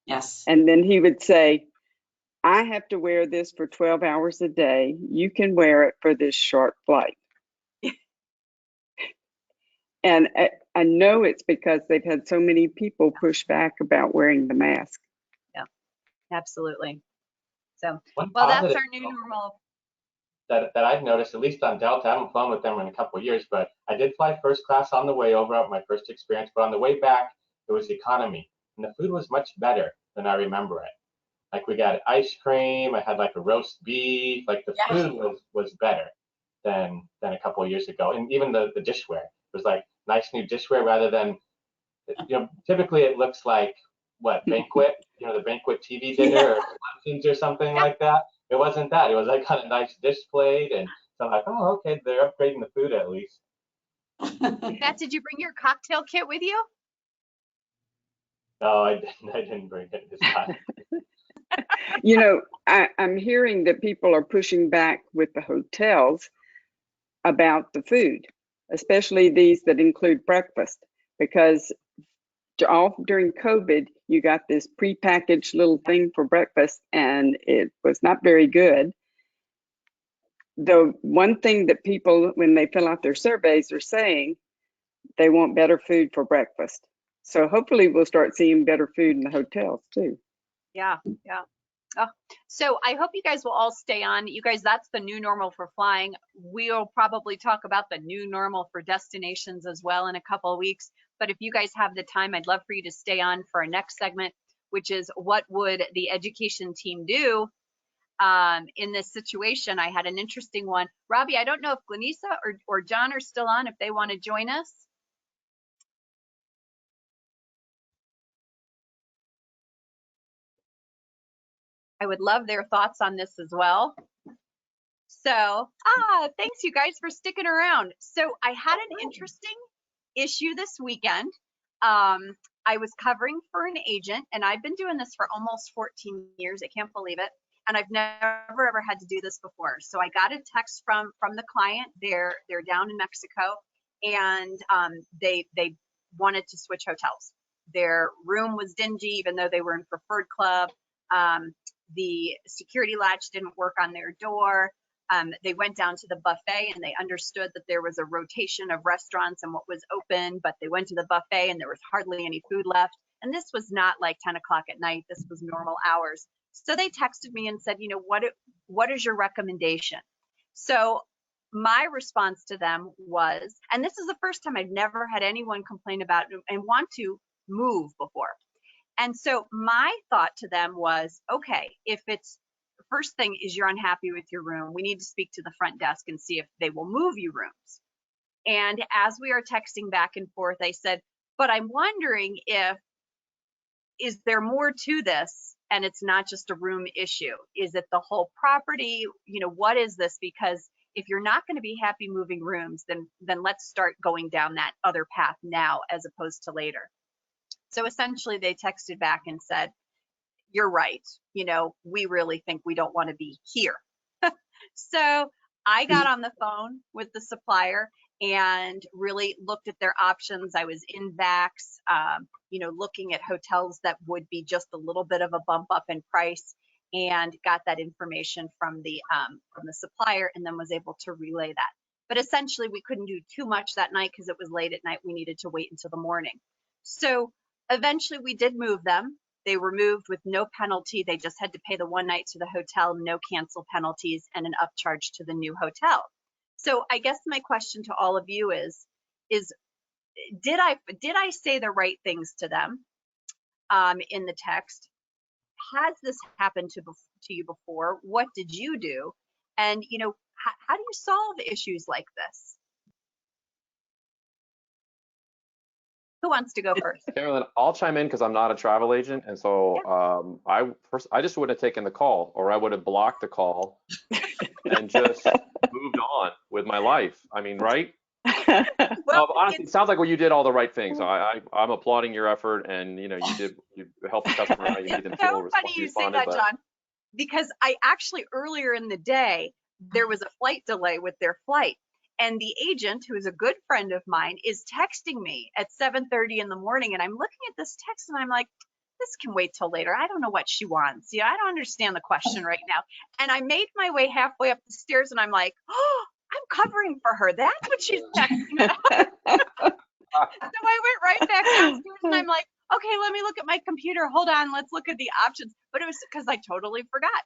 Yes. And then he would say, I have to wear this for 12 hours a day. You can wear it for this short flight. And I know it's because they've had so many people push back about wearing the mask. Yeah, absolutely. So, One well, that's positive our new normal. That I've noticed, at least on Delta, I haven't flown with them in a couple of years, but I did fly first class on the way over, my first experience, but on the way back, it was economy. And the food was much better than I remember it. Like we got ice cream, I had like a roast beef, like the food was better than a couple of years ago. And even the dishware was like nice new dishware rather than, typically it looks like banquet, the banquet TV dinner or luncheons or something like that. It wasn't that. It was like on a nice dish plate, and so I'm like, oh, okay, they're upgrading the food at least. Matt, did you bring your cocktail kit with you? No, I didn't bring it this time. I'm hearing that people are pushing back with the hotels about the food, especially these that include breakfast, because all during COVID, you got this prepackaged little thing for breakfast, and it was not very good. The one thing that people, when they fill out their surveys, are saying they want better food for breakfast. So hopefully we'll start seeing better food in the hotels too. Yeah. Oh, so I hope you guys will all stay on. You guys, that's the new normal for flying. We'll probably talk about the new normal for destinations as well in a couple of weeks. But if you guys have the time, I'd love for you to stay on for our next segment, which is what would the education team do in this situation? I had an interesting one. Robbie, I don't know if Glinessa or John are still on, if they want to join us. I would love their thoughts on this as well. So, thanks you guys for sticking around. So I had an interesting issue this weekend. I was covering for an agent, and I've been doing this for almost 14 years. I can't believe it. And I've never ever had to do this before. So I got a text from the client. They're down in Mexico, and they wanted to switch hotels. Their room was dingy, even though they were in Preferred Club. The security latch didn't work on their door. They went down to the buffet and they understood that there was a rotation of restaurants and what was open, but they went to the buffet and there was hardly any food left. And this was not like 10 o'clock at night. This was normal hours. So they texted me and said, what is your recommendation? So my response to them was, and this is the first time I've never had anyone complain about and want to move before. And so my thought to them was, okay, if it's the first thing is you're unhappy with your room, we need to speak to the front desk and see if they will move you rooms. And as we are texting back and forth, I said, but I'm wondering is there more to this? And it's not just a room issue. Is it the whole property? What is this? Because if you're not going to be happy moving rooms, then let's start going down that other path now as opposed to later. So essentially they texted back and said, you're right. We really think we don't want to be here. So I got on the phone with the supplier and really looked at their options. I was in VAX, looking at hotels that would be just a little bit of a bump up in price, and got that information from the supplier, and then was able to relay that. But essentially we couldn't do too much that night because it was late at night. We needed to wait until the morning. So eventually we did move them. They were moved with no penalty. They just had to pay the one night to the hotel, no cancel penalties, and an upcharge to the new hotel. So I guess my question to all of you is did I say the right things to them in the text? Has this happened to you before? What did you do? And how do you solve issues like this? Who wants to go first? Carolyn, I'll chime in because I'm not a travel agent, and so I just would have taken the call, or I would have blocked the call and just moved on with my life. I mean, right? Well, honestly, it sounds like you did all the right things. I'm applauding your effort, and you helped the customer how you made them feel. So funny you say that, John, because I actually earlier in the day there was a flight delay with their flight. And the agent, who is a good friend of mine, is texting me at 7:30 in the morning. And I'm looking at this text and I'm like, this can wait till later. I don't know what she wants. I don't understand the question right now. And I made my way halfway up the stairs and I'm like, oh, I'm covering for her. That's what she's texting about. So I went right back downstairs and I'm like, okay, let me look at my computer. Hold on, let's look at the options. But it was because I totally forgot.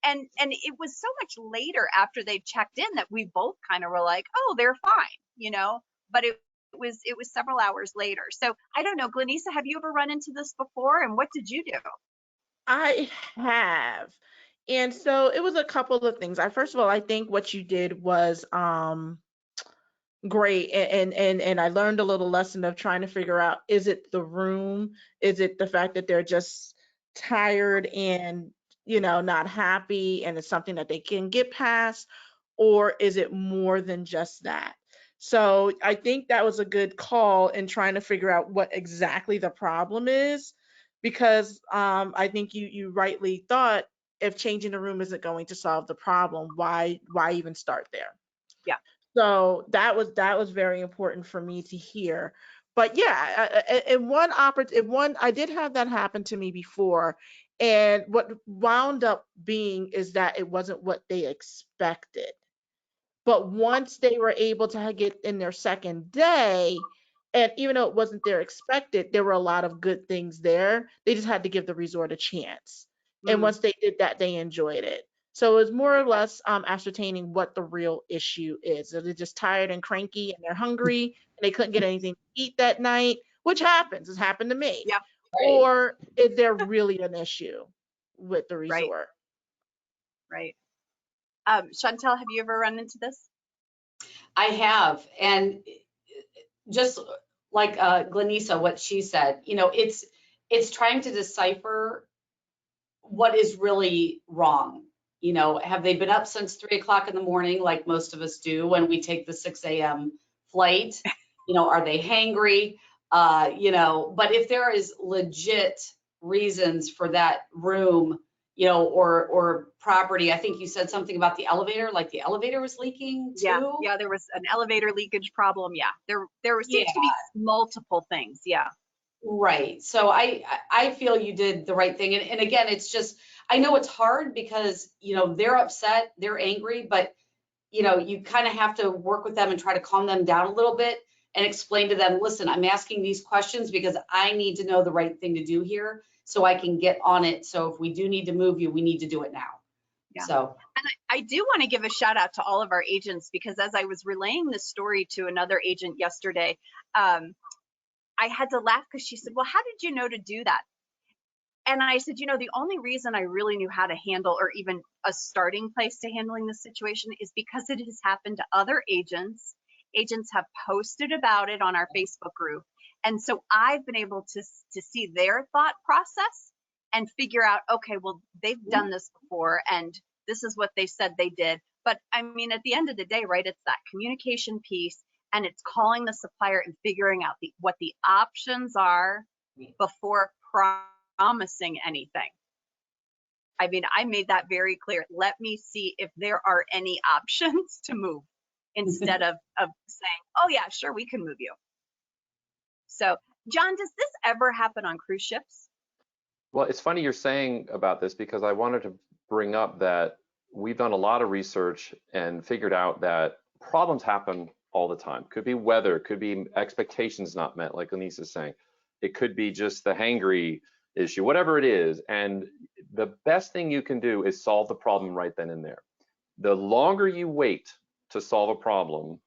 And it was so much later after they checked in that we both kind of were like, oh, they're fine, But it was several hours later. So I don't know, Glinessa, have you ever run into this before? And what did you do? I have. And so it was a couple of things. First of all, I think what you did was great, and I learned a little lesson of trying to figure out, is it the room? Is it the fact that they're just tired and not happy and it's something that they can get past, or is it more than just that? So I think that was a good call in trying to figure out what exactly the problem is, because I think you rightly thought, if changing the room isn't going to solve the problem, why even start there? Yeah. So that was very important for me to hear. But yeah, I did have that happen to me before, and what wound up being is that it wasn't what they expected. But once they were able to get in their second day, and even though it wasn't their expected, there were a lot of good things there. They just had to give the resort a chance. And once they did that, they enjoyed it. So it was more or less ascertaining what the real issue is. So they're just tired and cranky and they're hungry and they couldn't get anything to eat that night, which happens. It's happened to me. Yeah. Right. Or is there really an issue with the resort? Right. Chantel, have you ever run into this? I have. And just like Glinessa, what she said, it's trying to decipher what is really wrong. Have they been up since 3 o'clock in the morning, like most of us do when we take the 6 a.m. flight? Are they hangry? You know, but if there is legit reasons for that room, you know, or property, I think you said something about the elevator, like the elevator was leaking too. Yeah, there was an elevator leakage problem. Yeah, there seems to be multiple things. Yeah. Right. So I feel you did the right thing. And again, it's just, I know it's hard because, you know, they're upset, they're angry, but, you know, you kind of have to work with them and try to calm them down a little bit and explain to them, listen, I'm asking these questions because I need to know the right thing to do here so I can get on it. So if we do need to move you, we need to do it now. Yeah. So, and I do want to give a shout out to all of our agents, because as I was relaying this story to another agent yesterday, I had to laugh because she said, well, how did you know to do that? And I said, you know, the only reason I really knew how to handle, or even a starting place to handling this situation, is because it has happened to other agents. Agents have posted about it on our Facebook group. And so I've been able to see their thought process and figure out, okay, well, they've done this before and this is what they said they did. But I mean, at the end of the day, right, it's that communication piece, and it's calling the supplier and figuring out what the options are before promising anything. I mean, I made that very clear. Let me see if there are any options to move, instead of saying, oh yeah, sure, we can move you. So, John, does this ever happen on cruise ships? Well, it's funny you're saying about this, because I wanted to bring up that we've done a lot of research and figured out that problems happen all the time. Could be weather, could be expectations not met, like Glenissa's saying. It could be just the hangry issue, whatever it is. And the best thing you can do is solve the problem right then and there. The longer you wait to solve a problem,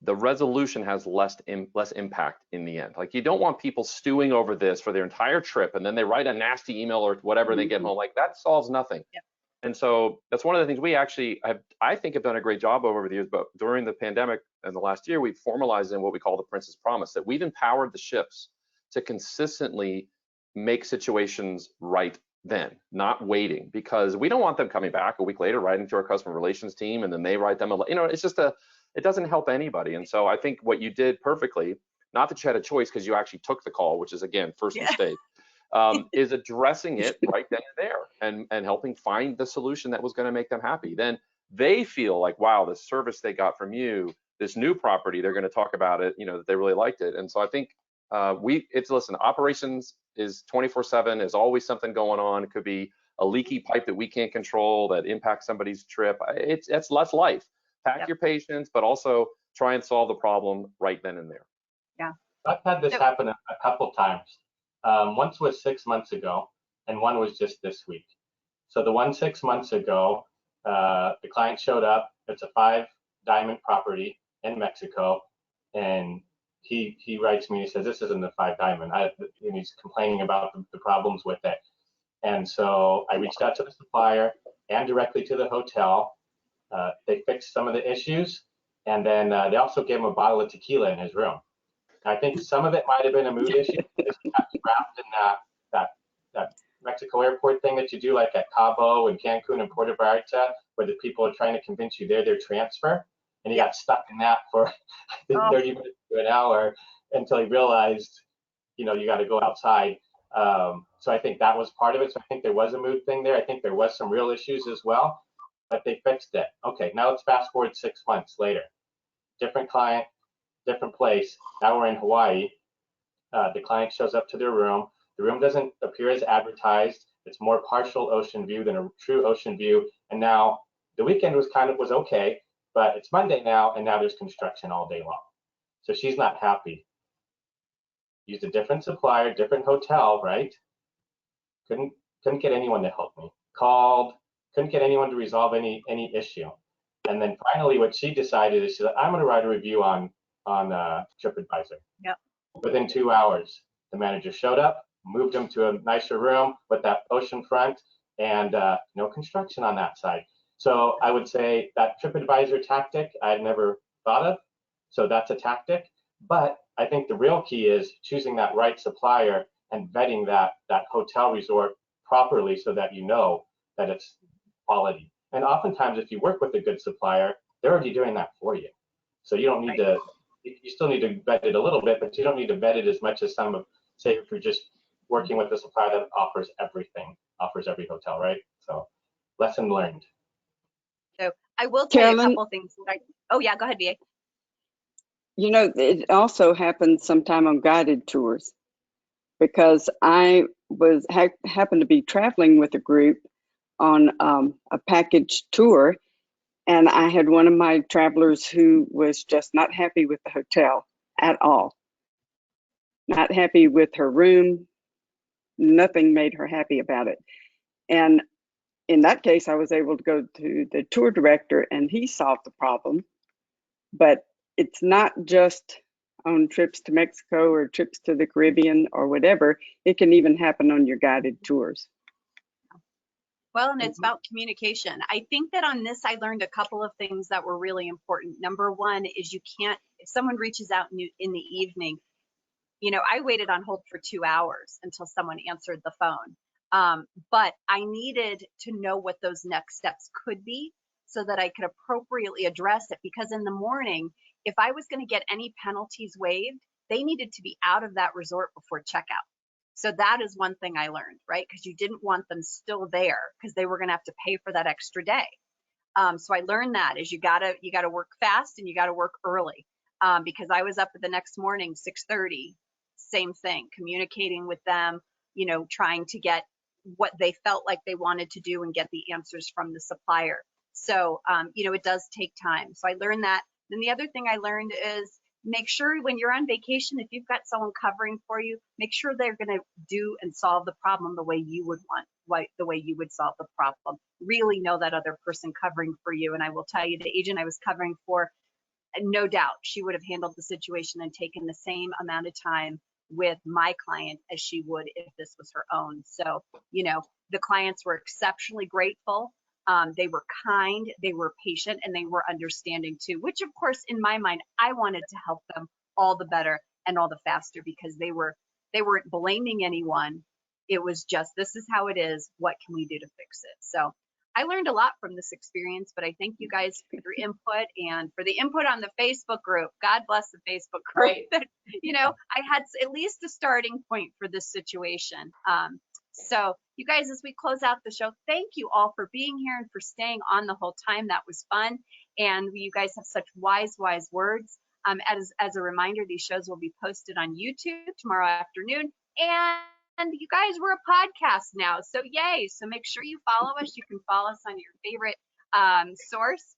the resolution has less impact in the end. Like, you don't want people stewing over this for their entire trip, and then they write a nasty email or whatever, they get home. Like, that solves nothing. Yep. And so that's one of the things we actually I think have done a great job over the years, but during the pandemic and the last year, we've formalized in what we call the Princess Promise, that we've empowered the ships to consistently make situations right then, not waiting, because we don't want them coming back a week later, writing to our customer relations team, and then they write them a, you know, it's just it doesn't help anybody. And so I think what you did perfectly, not that you had a choice because you actually took the call, which is, again, first mistake, is addressing it right then and there, and helping find the solution that was going to make them happy. Then they feel like, wow, the service they got from you, this new property, they're going to talk about it, you know, that they really liked it. And so I think listen, operations is 24/7. There's always something going on. It could be a leaky pipe that we can't control that impacts somebody's trip. It's less life. Pack your patience, but also try and solve the problem right then and there. Yeah. I've had this happen a couple times. Once was 6 months ago, and one was just this week. So the one 6 months ago, the client showed up. It's a 5-diamond property in Mexico, and he writes me. He says, "This isn't the 5-diamond." And he's complaining about the problems with it. And so I reached out to the supplier and directly to the hotel. They fixed some of the issues, and then they also gave him a bottle of tequila in his room. I think some of it might have been a mood issue. Because he got trapped in that Mexico airport thing that you do, like at Cabo and Cancun and Puerto Vallarta, where the people are trying to convince you they're their transfer. And he got stuck in that for, I think, 30 minutes to an hour until he realized, you know, you got to go outside. So I think that was part of it. So I think there was a mood thing there. I think there was some real issues as well, but they fixed it. Okay, now let's fast forward 6 months later. Different client, different place. Now we're in Hawaii. The client shows up to their room. The room doesn't appear as advertised. It's more partial ocean view than a true ocean view. And now the weekend was okay, but it's Monday now, and now there's construction all day long. So she's not happy. Used a different supplier, different hotel, right? Couldn't get anyone to help me. Called, couldn't get anyone to resolve any issue. And then finally, what she decided is, she said, I'm going to write a review on TripAdvisor. Yep. Within 2 hours, the manager showed up, moved him to a nicer room with that ocean front, and no construction on that side. So I would say that TripAdvisor tactic I had never thought of. So that's a tactic. But I think the real key is choosing that right supplier and vetting that hotel resort properly so that you know that it's quality. And oftentimes, if you work with a good supplier, they're already doing that for you. So you don't need to you still need to vet it a little bit, but you don't need to vet it as much as some of, say, if you're just working with a supplier that offers everything, offers every hotel, right? So lesson learned. So I will tell you a Carolyn? couple things that oh yeah, go ahead, VA. You know, it also happens sometime on guided tours, because I was happened to be traveling with a group on a package tour, and I had one of my travelers who was just not happy with the hotel at all. Not happy with her room. Nothing made her happy about it. And in that case, I was able to go to the tour director and he solved the problem. But it's not just on trips to Mexico or trips to the Caribbean or whatever. It can even happen on your guided tours. Well, and it's about communication. I think that on this, I learned a couple of things that were really important. Number one is you can't, if someone reaches out in the evening, you know, I waited on hold for 2 hours until someone answered the phone. But I needed to know what those next steps could be so that I could appropriately address it. Because in the morning, if I was going to get any penalties waived, they needed to be out of that resort before checkout. So that is one thing I learned, right? Because you didn't want them still there because they were going to have to pay for that extra day. So I learned that is you gotta work fast and you gotta work early. Because I was up the next morning, 6:30, same thing, communicating with them, you know, trying to get what they felt like they wanted to do and get the answers from the supplier. So, you know, it does take time. So I learned that. Then the other thing I learned is make sure when you're on vacation, if you've got someone covering for you, make sure they're going to do and solve the problem the way you would want, the way you would solve the problem. Really know that other person covering for you. And I will tell you, the agent I was covering for, no doubt she would have handled the situation and taken the same amount of time with my client as she would if this was her own. So, you know, the clients were exceptionally grateful. They were kind, they were patient, and they were understanding too, which of course, in my mind, I wanted to help them all the better and all the faster because they weren't blaming anyone. It was just, this is how it is. What can we do to fix it? So I learned a lot from this experience, but I thank you guys for your input and for the input on the Facebook group. God bless the Facebook group. Right. You know, I had at least a starting point for this situation. So you guys, as we close out the show, thank you all for being here and for staying on the whole time. That was fun. And you guys have such wise words. As a reminder, these shows will be posted on YouTube tomorrow afternoon. And you guys, we're a podcast now. So yay. So make sure you follow us. You can follow us on your favorite source.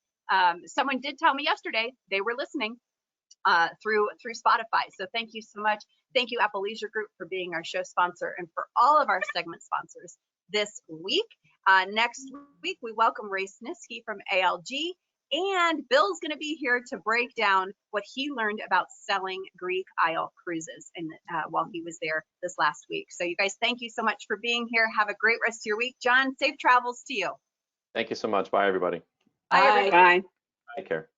Someone did tell me yesterday they were listening through Spotify. So thank you so much. Thank you, Apple Leisure Group, for being our show sponsor and for all of our segment sponsors this week. Next week, we welcome Ray Chernesky from ALG, and Bill's going to be here to break down what he learned about selling Greek Isle cruises and while he was there this last week. So you guys, thank you so much for being here. Have a great rest of your week. John, safe travels to you. Thank you so much. Bye, everybody. Bye, everybody. Bye. Take care.